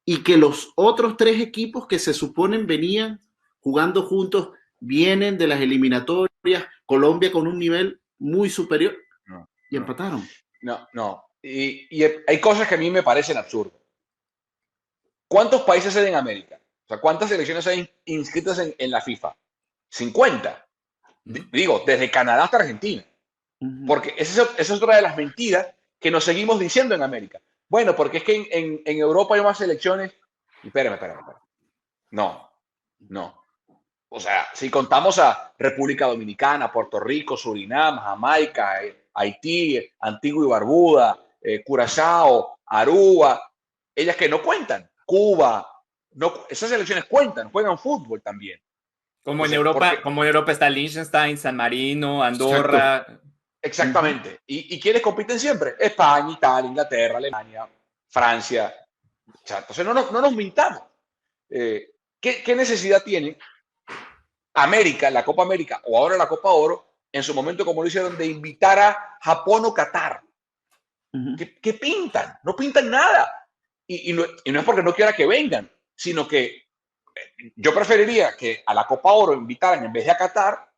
y que los otros 3 equipos que se suponen venían jugando juntos, vienen de las eliminatorias, Colombia con un nivel muy superior y empataron. No. Y hay cosas que a mí me parecen absurdas. ¿Cuántos países hay en América? O sea, ¿cuántas selecciones hay inscritas en la FIFA? 50. Digo, desde Canadá hasta Argentina. Porque esa es otra de las mentiras que nos seguimos diciendo en América. Bueno, porque es que en Europa hay más selecciones. Y espérame. No. O sea, si contamos a República Dominicana, Puerto Rico, Surinam, Jamaica, Haití, Antigua y Barbuda, Curazao, Aruba, ellas que no cuentan, Cuba, esas selecciones cuentan, juegan fútbol también. Como en Europa está Liechtenstein, San Marino, Andorra. Exactamente. ¿Y quiénes compiten siempre? España, Italia, Inglaterra, Alemania, Francia. O sea, entonces no nos mintamos. ¿Qué necesidad tiene América, la Copa América o ahora la Copa Oro, en su momento como lo hicieron, de invitar a Japón o Qatar? ¿Qué pintan? No pintan nada. Y no es porque no quiera que vengan, sino que yo preferiría que a la Copa Oro invitaran, en vez de a Qatar,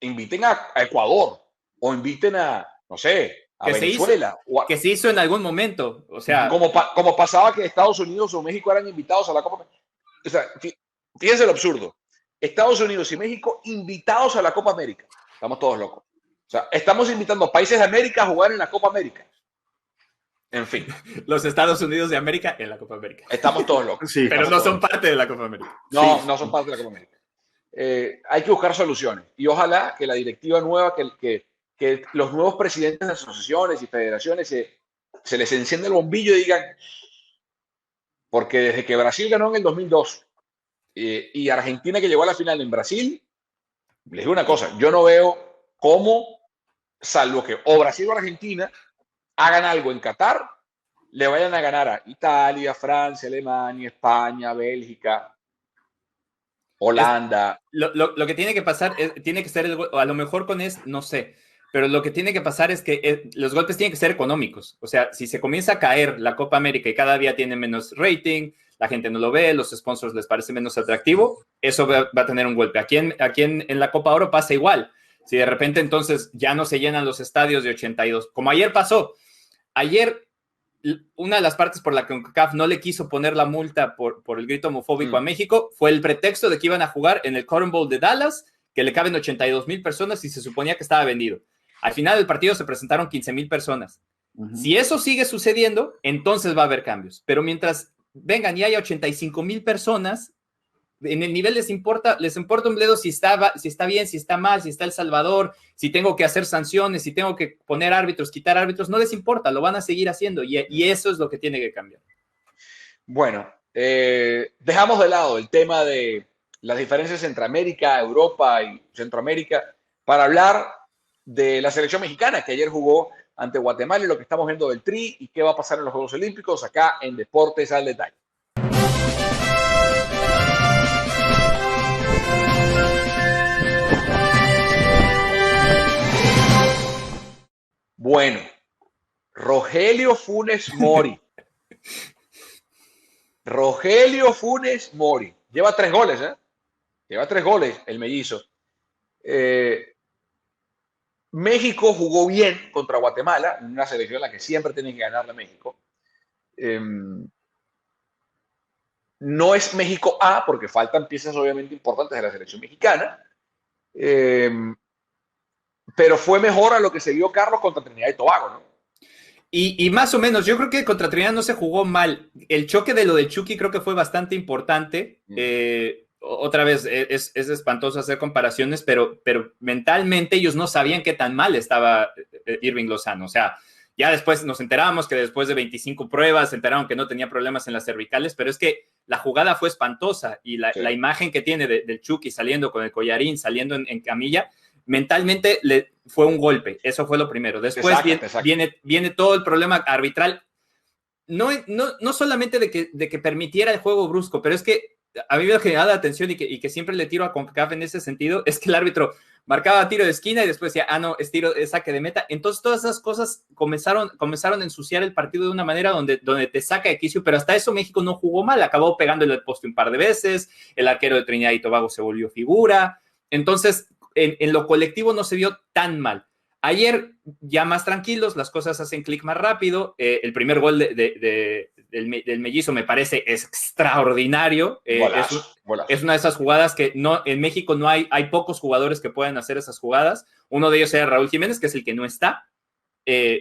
inviten a Ecuador o inviten a, no sé, a que Venezuela. Que se hizo en algún momento. O sea, como pasaba que Estados Unidos o México eran invitados a la Copa América. O sea, fíjense lo absurdo. Estados Unidos y México invitados a la Copa América. Estamos todos locos. O sea, estamos invitando a países de América a jugar en la Copa América. En fin. Los Estados Unidos de América en la Copa América. Estamos todos locos. Sí, pero no son parte de la Copa América. No, no son parte de la Copa América. Hay que buscar soluciones. Y ojalá que la directiva nueva, que los nuevos presidentes de asociaciones y federaciones se les encienda el bombillo y digan, porque desde que Brasil ganó en el 2002 y Argentina que llegó a la final en Brasil, les digo una cosa, yo no veo cómo, salvo que o Brasil o Argentina hagan algo en Qatar, le vayan a ganar a Italia, Francia, Alemania, España, Bélgica, Holanda. Lo que tiene que pasar, tiene que ser, a lo mejor con no sé, pero lo que tiene que pasar es que los golpes tienen que ser económicos. O sea, si se comienza a caer la Copa América y cada día tiene menos rating, la gente no lo ve, los sponsors les parece menos atractivo, eso va a tener un golpe. Aquí en la Copa Oro pasa igual. Si de repente entonces ya no se llenan los estadios de 82, como ayer pasó. Ayer, una de las partes por la que CONCACAF no le quiso poner la multa por el grito homofóbico a México fue el pretexto de que iban a jugar en el Cotton Bowl de Dallas, que le caben 82,000 personas y se suponía que estaba vendido. Al final del partido se presentaron 15,000 personas. Si eso sigue sucediendo, entonces va a haber cambios. Pero mientras vengan y haya 85,000 personas, en el nivel les importa un bledo si está bien, si está mal, si está El Salvador, si tengo que hacer sanciones, si tengo que poner árbitros, quitar árbitros, no les importa, lo van a seguir haciendo y eso es lo que tiene que cambiar. Bueno, dejamos de lado el tema de las diferencias entre América, Europa y Centroamérica para hablar de la selección mexicana que ayer jugó ante Guatemala y lo que estamos viendo del Tri y qué va a pasar en los Juegos Olímpicos acá en Deportes al Detalle. Bueno, Rogelio Funes Mori. Rogelio Funes Mori. Lleva 3 goles, ¿eh? Lleva 3 goles el mellizo. México jugó bien contra Guatemala, una selección en la que siempre tiene que ganarle a México. No es México A, porque faltan piezas obviamente importantes de la selección mexicana. Pero fue mejor a lo que se vio Carlos contra Trinidad y Tobago, ¿no? Y más o menos, yo creo que contra Trinidad no se jugó mal. El choque de lo de Chucky creo que fue bastante importante. Otra vez, es espantoso hacer comparaciones, pero mentalmente ellos no sabían qué tan mal estaba Irving Lozano. O sea, ya después nos enteramos que después de 25 pruebas se enteraron que no tenía problemas en las cervicales, pero es que la jugada fue espantosa y la imagen que tiene del Chucky saliendo con el collarín, saliendo en camilla, mentalmente fue un golpe. Eso fue lo primero. Después viene todo el problema arbitral. No solamente de que permitiera el juego brusco, pero es que a mí me ha generado la atención y que siempre le tiro a CONCACAF en ese sentido, es que el árbitro marcaba tiro de esquina y después decía, no, es saque de meta. Entonces todas esas cosas comenzaron a ensuciar el partido de una manera donde te saca de quicio, pero hasta eso México no jugó mal, acabó pegándole el poste un par de veces, el arquero de Trinidad y Tobago se volvió figura. Entonces en lo colectivo no se vio tan mal. Ayer ya más tranquilos, las cosas hacen clic más rápido. El primer gol del mellizo me parece extraordinario. Es una de esas jugadas que en México no hay pocos jugadores que puedan hacer esas jugadas. Uno de ellos era Raúl Jiménez, que es el que no está.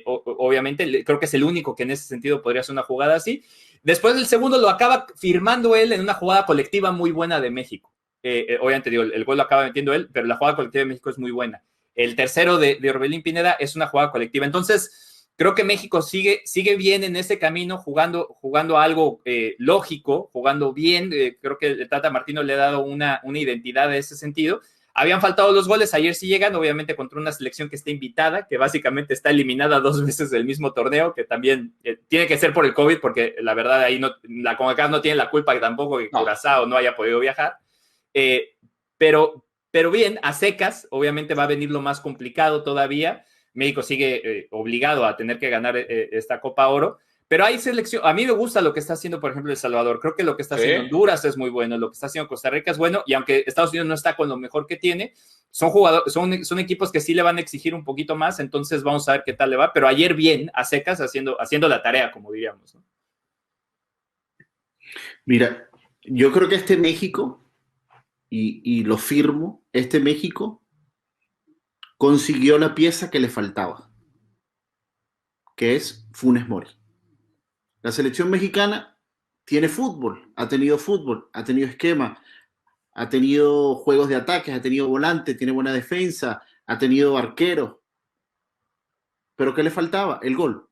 Obviamente, creo que es el único que en ese sentido podría hacer una jugada así. Después del segundo lo acaba firmando él en una jugada colectiva muy buena de México. Obviamente, digo, el gol lo acaba metiendo él, pero la jugada colectiva de México es muy buena. El tercero de Orbelín Pineda es una jugada colectiva. Entonces, creo que México sigue bien en ese camino, jugando algo lógico, jugando bien. Creo que el Tata Martino le ha dado una identidad de ese sentido. Habían faltado los goles, ayer sí llegan, obviamente contra una selección que está invitada, que básicamente está eliminada 2 veces del mismo torneo, que también tiene que ser por el COVID, porque la verdad ahí la CONCACAF no tiene la culpa que tampoco que Curazao no haya podido viajar. Pero bien, a secas, obviamente va a venir lo más complicado todavía. México sigue obligado a tener que ganar esta Copa Oro, pero hay selección. A mí me gusta lo que está haciendo, por ejemplo, El Salvador. Creo que lo que está haciendo Honduras es muy bueno, lo que está haciendo Costa Rica es bueno, y aunque Estados Unidos no está con lo mejor que tiene, son equipos que sí le van a exigir un poquito más, entonces vamos a ver qué tal le va, pero ayer bien, a secas, haciendo la tarea, como diríamos, ¿no? Mira, yo creo que este México, y lo firmo, este México consiguió la pieza que le faltaba, que es Funes Mori. La selección mexicana tiene fútbol, ha tenido esquema, ha tenido juegos de ataques, ha tenido volante, tiene buena defensa, ha tenido arquero. ¿Pero qué le faltaba? El gol.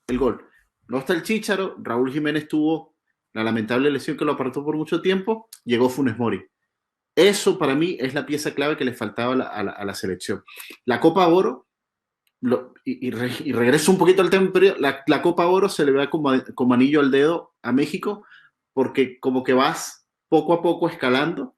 El gol. No está el Chícharo, Raúl Jiménez tuvo la lamentable lesión que lo apartó por mucho tiempo, llegó Funes Mori. Eso para mí es la pieza clave que le faltaba a la selección. La Copa Oro, y regreso un poquito al tema anterior, la Copa Oro se le ve como anillo al dedo a México, porque como que vas poco a poco escalando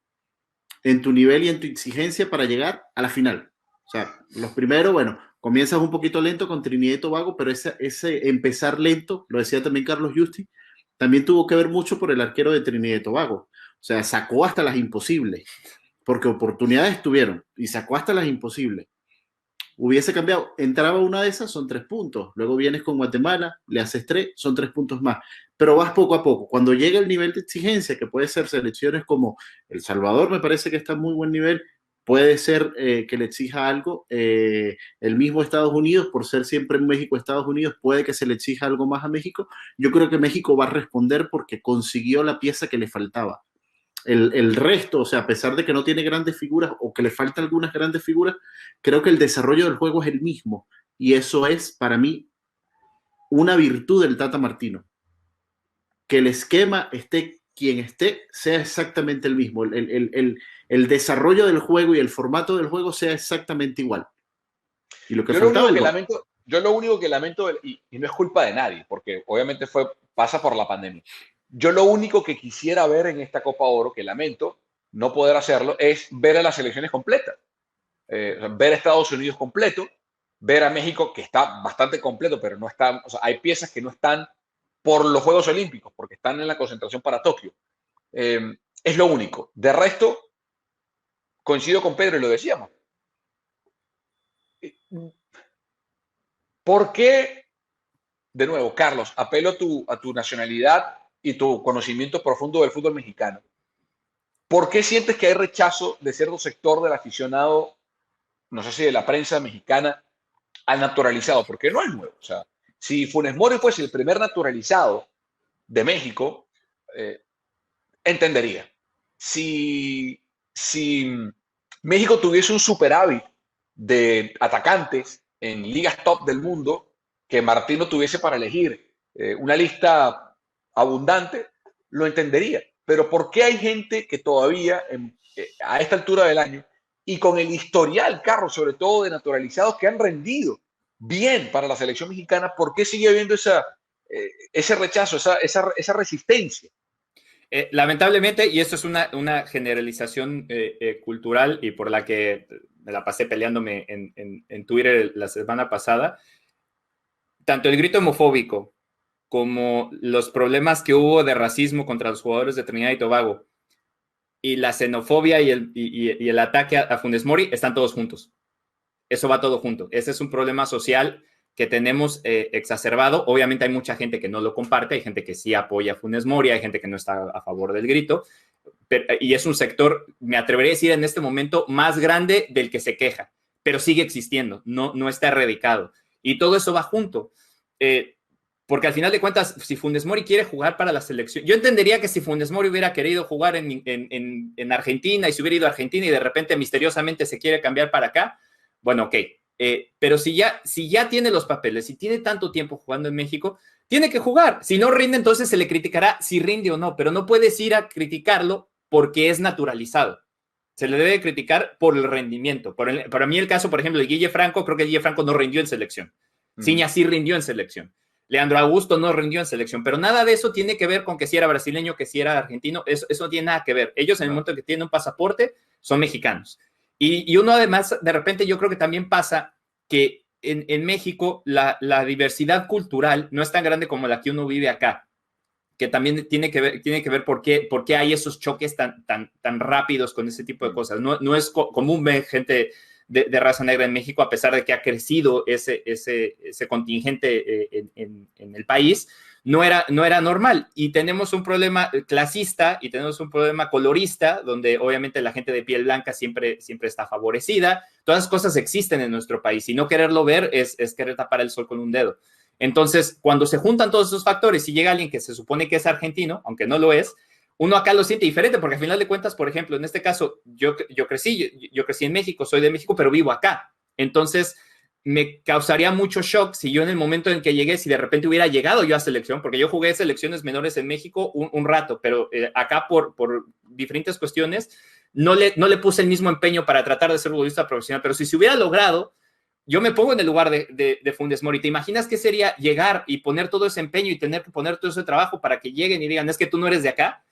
en tu nivel y en tu exigencia para llegar a la final. O sea, los primeros, bueno, comienzas un poquito lento con Trinidad y Tobago, pero ese empezar lento, lo decía también Carlos Justi, también tuvo que ver mucho por el arquero de Trinidad y Tobago. O sea, sacó hasta las imposibles, porque oportunidades tuvieron, y sacó hasta las imposibles. Hubiese cambiado, entraba una de esas, son 3 puntos. Luego vienes con Guatemala, le haces 3, son 3 puntos más. Pero vas poco a poco. Cuando llega el nivel de exigencia, que puede ser selecciones como El Salvador, me parece que está en muy buen nivel, puede ser que le exija algo. El mismo Estados Unidos, por ser siempre en México, Estados Unidos, puede que se le exija algo más a México. Yo creo que México va a responder porque consiguió la pieza que le faltaba. El resto, o sea, a pesar de que no tiene grandes figuras o que le faltan algunas grandes figuras, creo que el desarrollo del juego es el mismo. Y eso es, para mí, una virtud del Tata Martino. Que el esquema esté quien esté, sea exactamente el mismo. El desarrollo del juego y el formato del juego sea exactamente igual. Y lo que yo lo único que lamento, y no es culpa de nadie, porque obviamente pasa por la pandemia. Yo lo único que quisiera ver en esta Copa Oro, que lamento no poder hacerlo, es ver a las selecciones completas. Ver a Estados Unidos completo, ver a México, que está bastante completo, pero no está, o sea, hay piezas que no están por los Juegos Olímpicos, porque están en la concentración para Tokio. Es lo único. De resto, coincido con Pedro y lo decíamos. ¿Por qué, de nuevo, Carlos, apelo a tu nacionalidad y tu conocimiento profundo del fútbol mexicano? ¿Por qué sientes que hay rechazo de cierto sector del aficionado, no sé si de la prensa mexicana, al naturalizado? Porque no es nuevo. O sea, si Funes Mori fuese el primer naturalizado de México, entendería. Si México tuviese un superávit de atacantes en ligas top del mundo, que Martino tuviese para elegir una lista abundante, lo entendería. Pero ¿por qué hay gente que todavía, a esta altura del año, y con el historial, Carlos, sobre todo de naturalizados que han rendido bien para la selección mexicana, por qué sigue habiendo ese rechazo, esa resistencia? Lamentablemente, y esto es una generalización cultural y por la que me la pasé peleándome en Twitter la semana pasada, tanto el grito homofóbico como los problemas que hubo de racismo contra los jugadores de Trinidad y Tobago y la xenofobia y el ataque a Funes Mori están todos juntos. Eso va todo junto. Ese es un problema social que tenemos exacerbado. Obviamente hay mucha gente que no lo comparte, hay gente que sí apoya a Funes Mori, hay gente que no está a favor del grito, y es un sector, me atrevería a decir en este momento, más grande del que se queja, pero sigue existiendo, no está erradicado. Y todo eso va junto. Porque al final de cuentas, si Funes Mori quiere jugar para la selección, yo entendería que si Funes Mori hubiera querido jugar en Argentina y se hubiera ido a Argentina y de repente misteriosamente se quiere cambiar para acá, bueno, ok. Pero si ya tiene los papeles, si tiene tanto tiempo jugando en México, tiene que jugar. Si no rinde, entonces se le criticará si rinde o no, pero no puedes ir a criticarlo porque es naturalizado. Se le debe criticar por el rendimiento. Para mí el caso, por ejemplo, de Guille Franco, creo que Guille Franco no rindió en selección. Ciña sí rindió en selección. Leandro Augusto no rindió en selección, pero nada de eso tiene que ver con que si era brasileño, que si era argentino, eso no tiene nada que ver. Ellos en el momento que tienen un pasaporte son mexicanos. Y uno además, de repente yo creo que también pasa que en México la diversidad cultural no es tan grande como la que uno vive acá. que también tiene que ver por qué hay esos choques tan rápidos con ese tipo de cosas. No es común ver gente de raza negra en México, a pesar de que ha crecido ese contingente en el país. No era normal, y tenemos un problema clasista y tenemos un problema colorista, donde obviamente la gente de piel blanca siempre está favorecida. Todas esas cosas existen en nuestro país, y no quererlo ver es querer tapar el sol con un dedo. Entonces, cuando se juntan todos esos factores y llega alguien que se supone que es argentino, aunque no lo es, uno acá lo siente diferente, porque al final de cuentas, por ejemplo, en este caso, yo crecí en México, soy de México, pero vivo acá. Entonces, me causaría mucho shock si yo en el momento en que llegué, si de repente hubiera llegado yo a selección, porque yo jugué selecciones menores en México un rato, pero acá por diferentes cuestiones no le puse el mismo empeño para tratar de ser futbolista profesional. Pero si se hubiera logrado, yo me pongo en el lugar de Funes Mori. ¿Te imaginas qué sería llegar y poner todo ese empeño y tener que poner todo ese trabajo para que lleguen y digan, es que tú no eres de acá?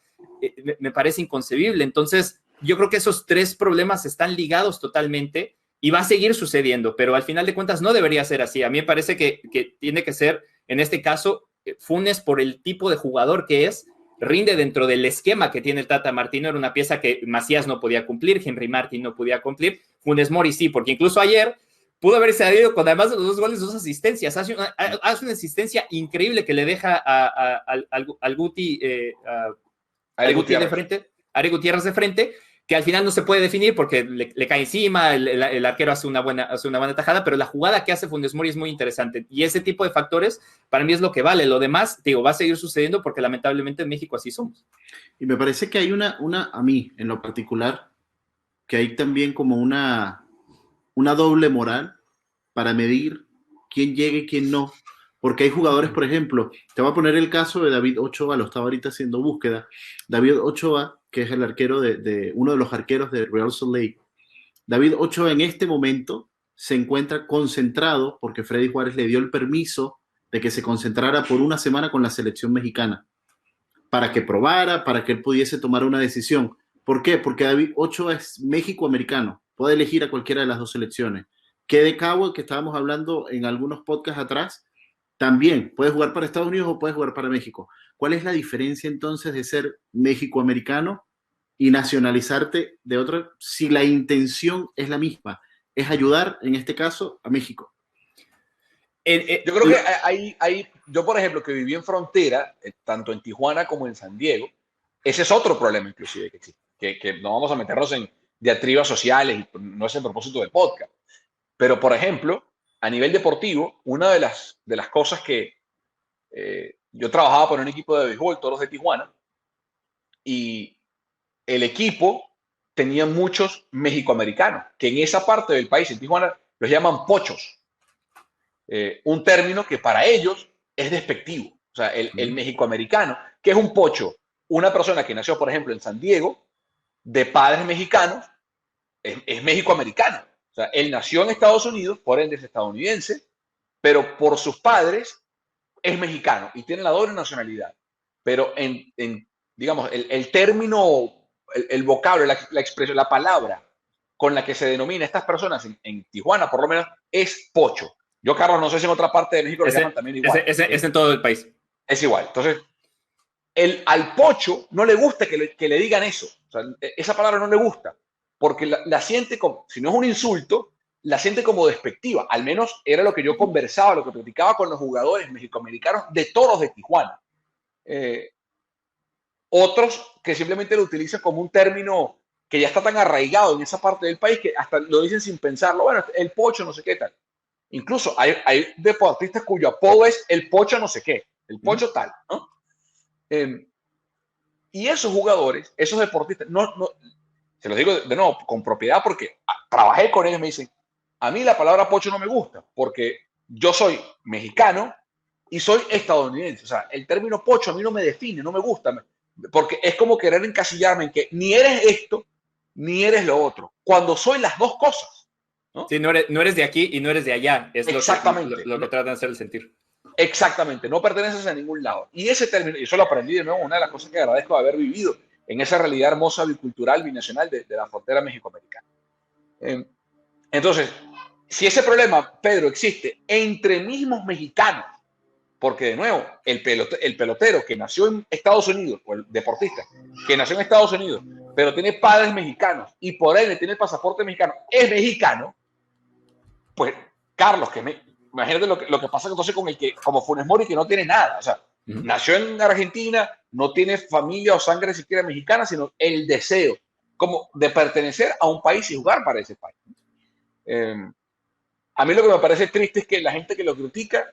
Me parece inconcebible. Entonces, yo creo que esos tres problemas están ligados totalmente y va a seguir sucediendo, pero al final de cuentas no debería ser así. A mí me parece que tiene que ser, en este caso, Funes, por el tipo de jugador que es, rinde dentro del esquema que tiene el Tata Martino. Era una pieza que Macías no podía cumplir, Henry Martin no podía cumplir, Funes Mori sí, porque incluso ayer pudo haber salido con, además de los 2 goles, 2 asistencias. Hace una asistencia increíble que le deja al Guti, Ari Gutiérrez de frente, que al final no se puede definir porque le cae encima, el arquero hace una buena tajada, pero la jugada que hace Funes Mori es muy interesante, y ese tipo de factores para mí es lo que vale. Lo demás, digo, va a seguir sucediendo porque lamentablemente en México así somos. Y me parece que hay a mí en lo particular, que hay también como una doble moral para medir quién llega y quién no. Porque hay jugadores, por ejemplo, te voy a poner el caso de David Ochoa, lo estaba ahorita haciendo búsqueda. David Ochoa, que es el arquero uno de los arqueros de Real Salt Lake. David Ochoa en este momento se encuentra concentrado porque Freddy Juárez le dio el permiso de que se concentrara por una semana con la selección mexicana para que probara, para que él pudiese tomar una decisión. ¿Por qué? Porque David Ochoa es México-americano, puede elegir a cualquiera de las dos selecciones. Que de Cabo, que estábamos hablando en algunos podcasts atrás, también puede jugar para Estados Unidos o puede jugar para México. ¿Cuál es la diferencia entonces de ser México-americano y nacionalizarte de otra, si la intención es la misma? Es ayudar, en este caso, a México. Yo creo que yo, por ejemplo, que viví en frontera, tanto en Tijuana como en San Diego, ese es otro problema inclusive que existe, que no vamos a meternos en diatribas sociales, y no es el propósito del podcast. Pero, por ejemplo, a nivel deportivo, una de las cosas que yo trabajaba por un equipo de béisbol, Toros de Tijuana, y el equipo tenía muchos mexicoamericanos, que en esa parte del país, en Tijuana, los llaman pochos. Un término que para ellos es despectivo. O sea, el mexicoamericano, que es un pocho, una persona que nació, por ejemplo, en San Diego, de padres mexicanos, es mexicoamericano. O sea, él nació en Estados Unidos, por ende es estadounidense, pero por sus padres es mexicano y tiene la doble nacionalidad. Pero digamos, el término, el vocablo, la expresión, la palabra con la que se denomina a estas personas en Tijuana, por lo menos, es pocho. Yo, Carlos, no sé si en otra parte de México lo llaman también igual. Es en todo el país. Es igual. Entonces, al pocho no le gusta que le digan eso. O sea, esa palabra no le gusta, porque la siente como, si no es un insulto, la siente como despectiva. Al menos era lo que yo conversaba, lo que platicaba con los jugadores mexicoamericanos de Toros de Tijuana. Otros que simplemente lo utilizan como un término que ya está tan arraigado en esa parte del país que hasta lo dicen sin pensarlo. Bueno, el pocho no sé qué tal. Incluso hay deportistas cuyo apodo es el pocho no sé qué, el pocho tal, ¿no? Y esos jugadores, esos deportistas, no, se los digo de nuevo con propiedad porque trabajé con ellos, me dicen, a mí la palabra pocho no me gusta porque yo soy mexicano y soy estadounidense. O sea, el término pocho a mí no me define, no me gusta, porque es como querer encasillarme en que ni eres esto, ni eres lo otro, cuando soy las dos cosas. ¿No? Sí, no eres de aquí y no eres de allá. Es exactamente lo que tratan de hacer el sentir. Exactamente, no perteneces a ningún lado. Y ese término, y eso lo aprendí de nuevo, una de las cosas que agradezco de haber vivido en esa realidad hermosa bicultural, binacional de la frontera mexicoamericana. Entonces, si ese problema, Pedro, existe entre mismos mexicanos, Porque, de nuevo, el pelotero que nació en Estados Unidos, o el deportista que nació en Estados Unidos, pero tiene padres mexicanos y por ende tiene el pasaporte mexicano, es mexicano, pues, Carlos, imagínate lo que pasa entonces con el que, como Funes Mori, que no tiene nada. O sea, nació en Argentina, no tiene familia o sangre siquiera mexicana, sino el deseo como de pertenecer a un país y jugar para ese país. A mí lo que me parece triste es que la gente que lo critica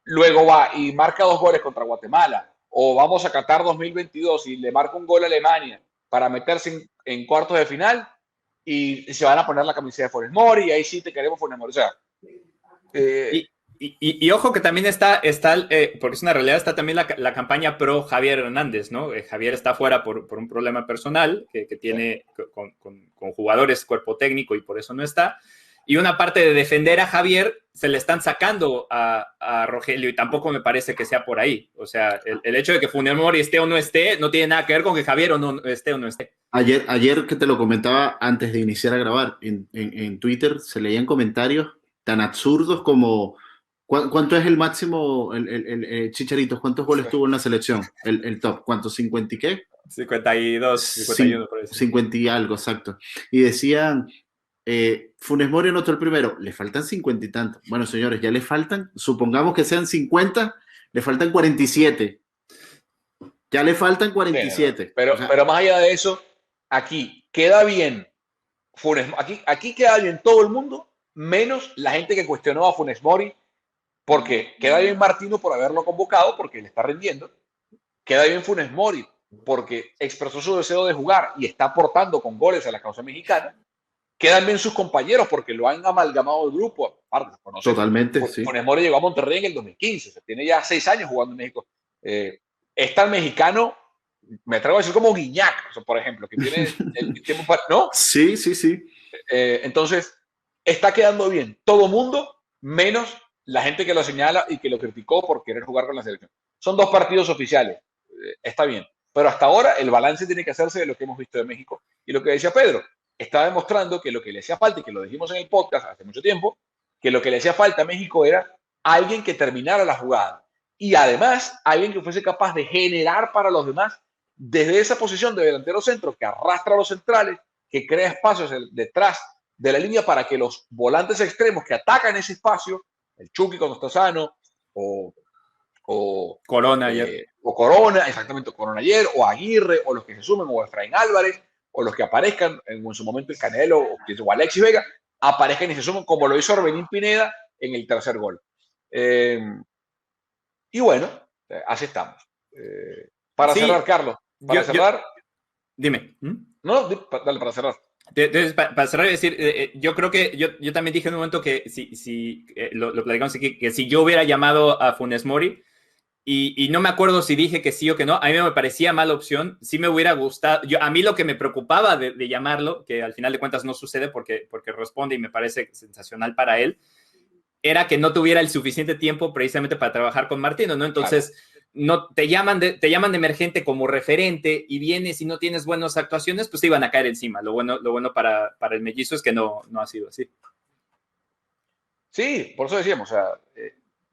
luego va y marca 2 goles contra Guatemala, o vamos a Qatar 2022 y le marca un gol a Alemania para meterse en cuartos de final y se van a poner la camiseta de Funes Mori y ahí sí te queremos Funes Mori. O sea, y ojo que también está porque es una realidad, está también la campaña pro Javier Hernández, ¿no? Javier está fuera por un problema personal que tiene con jugadores, cuerpo técnico, y por eso no está. Y una parte de defender a Javier se le están sacando a Rogelio, y tampoco me parece que sea por ahí. O sea, el hecho de que Funes Mori esté o no esté no tiene nada que ver con que Javier esté o no esté. Ayer que te lo comentaba antes de iniciar a grabar, en Twitter se leían comentarios tan absurdos como ¿cuánto es el máximo, el Chicharito? ¿Cuántos goles tuvo en la selección? El top, ¿cuántos? ¿50 y qué? 52, 51 por eso. 50 y algo, exacto. Y decían, Funes Mori anotó el primero, le faltan 50 y tantos. Bueno, señores, ya le faltan, supongamos que sean 50, le faltan 47. Ya le faltan 47. Pero más allá de eso, aquí queda bien aquí queda bien todo el mundo, menos la gente que cuestionó a Funes Mori, porque queda bien Martino por haberlo convocado, porque le está rindiendo. Queda bien Funes Mori, porque expresó su deseo de jugar y está aportando con goles a la causa mexicana. Quedan bien sus compañeros, porque lo han amalgamado el grupo. Aparte, totalmente, sí. Funes Mori llegó a Monterrey en el 2015, o sea, tiene ya 6 años jugando en México. Es tan mexicano, me atrevo a decir como Guiñac, o sea, por ejemplo, que tiene el tiempo para... ¿No? Sí. Entonces, está quedando bien todo mundo, menos la gente que lo señala y que lo criticó por querer jugar con la selección. Son 2 partidos oficiales, está bien. Pero hasta ahora el balance tiene que hacerse de lo que hemos visto de México. Y lo que decía Pedro, está demostrando que lo que le hacía falta, y que lo dijimos en el podcast hace mucho tiempo, que lo que le hacía falta a México era alguien que terminara la jugada. Y además, alguien que fuese capaz de generar para los demás desde esa posición de delantero centro, que arrastra a los centrales, que crea espacios detrás de la línea para que los volantes extremos que atacan ese espacio, el Chucky cuando está sano, o Corona ayer. O Corona, exactamente, Corona ayer, o Aguirre, o los que se sumen, o Efraín Álvarez, o los que aparezcan en su momento el Canelo, o Alexis Vega, aparezcan y se sumen, como lo hizo Orbelín Pineda en el tercer gol. Y bueno, así estamos. Para cerrar, Carlos, dime. No, dale, para cerrar. Entonces, para cerrar y decir, yo creo que yo también dije en un momento que lo platicamos aquí, que si yo hubiera llamado a Funes Mori, y no me acuerdo si dije que sí o que no, a mí me parecía mala opción, sí me hubiera gustado. A mí lo que me preocupaba de llamarlo, que al final de cuentas no sucede porque responde y me parece sensacional para él, era que no tuviera el suficiente tiempo precisamente para trabajar con Martino, ¿no? Entonces, no te llaman de emergente como referente y vienes y no tienes buenas actuaciones, pues te iban a caer encima. Lo bueno para el mellizo es que no ha sido así. Sí, por eso decíamos, o sea,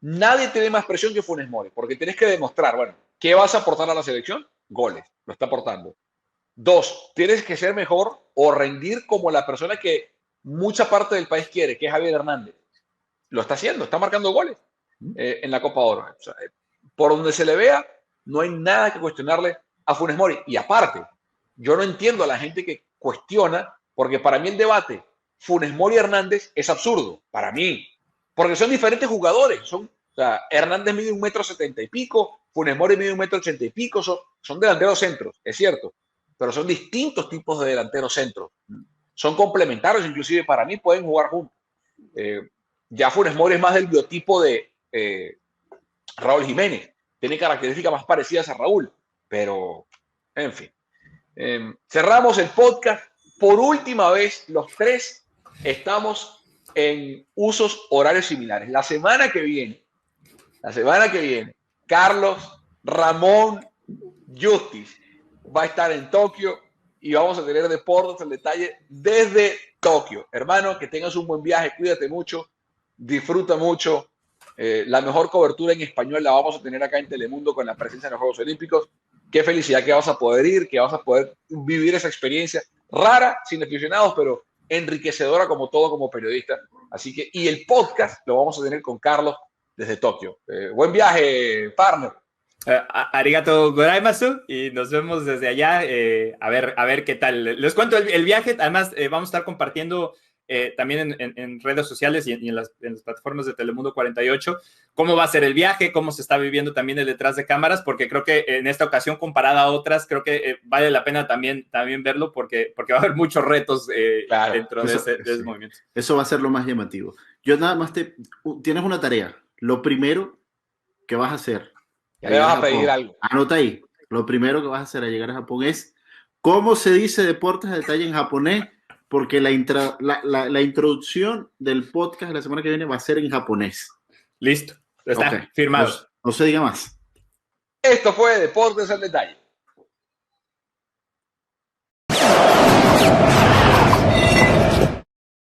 nadie tiene más presión que Funes Mori, porque tienes que demostrar, bueno, ¿qué vas a aportar a la selección? Goles, lo está aportando. 2, tienes que ser mejor o rendir como la persona que mucha parte del país quiere, que es Javier Hernández. Lo está haciendo, está marcando goles en la Copa Oro. O sea, por donde se le vea, no hay nada que cuestionarle a Funes Mori. Y aparte, yo no entiendo a la gente que cuestiona, porque para mí el debate Funes Mori Hernández es absurdo, para mí, porque son diferentes jugadores. O sea, Hernández mide 1,70 m y pico, Funes Mori mide 1,80 m y pico, son delanteros centros, es cierto, pero son distintos tipos de delanteros centros. Son complementarios, inclusive para mí pueden jugar juntos. Ya Funes Mori es más del biotipo de Raúl Jiménez. Tiene características más parecidas a Raúl, pero en fin. Cerramos el podcast. Por última vez, los 3 estamos en usos horarios similares. La semana que viene, Carlos, Ramón, Justis va a estar en Tokio y vamos a tener deportes al detalle desde Tokio. Hermano, que tengas un buen viaje, cuídate mucho, disfruta mucho La mejor cobertura en español la vamos a tener acá en Telemundo con la presencia de los Juegos Olímpicos. Qué felicidad que vas a poder ir, que vas a poder vivir esa experiencia rara, sin aficionados, pero enriquecedora como todo, como periodista. Así que, y el podcast lo vamos a tener con Carlos desde Tokio. Buen viaje, partner. Arigato goraimasu, y nos vemos desde allá, a ver qué tal. Les cuento el viaje, además vamos a estar compartiendo también en redes sociales y en las plataformas de Telemundo 48 cómo va a ser el viaje, cómo se está viviendo también el detrás de cámaras, porque creo que en esta ocasión, comparada a otras, creo que vale la pena también verlo, porque va a haber muchos retos Claro, dentro de ese movimiento. Eso va a ser lo más llamativo. Yo nada más tienes una tarea. Lo primero que vas a hacer. Ya le vas a pedir algo. Anota ahí. Lo primero que vas a hacer al llegar a Japón es cómo se dice deportes de detalle en japonés, porque la introducción del podcast de la semana que viene va a ser en japonés. Listo, está firmado. No se diga más. Esto fue Deportes al Detalle.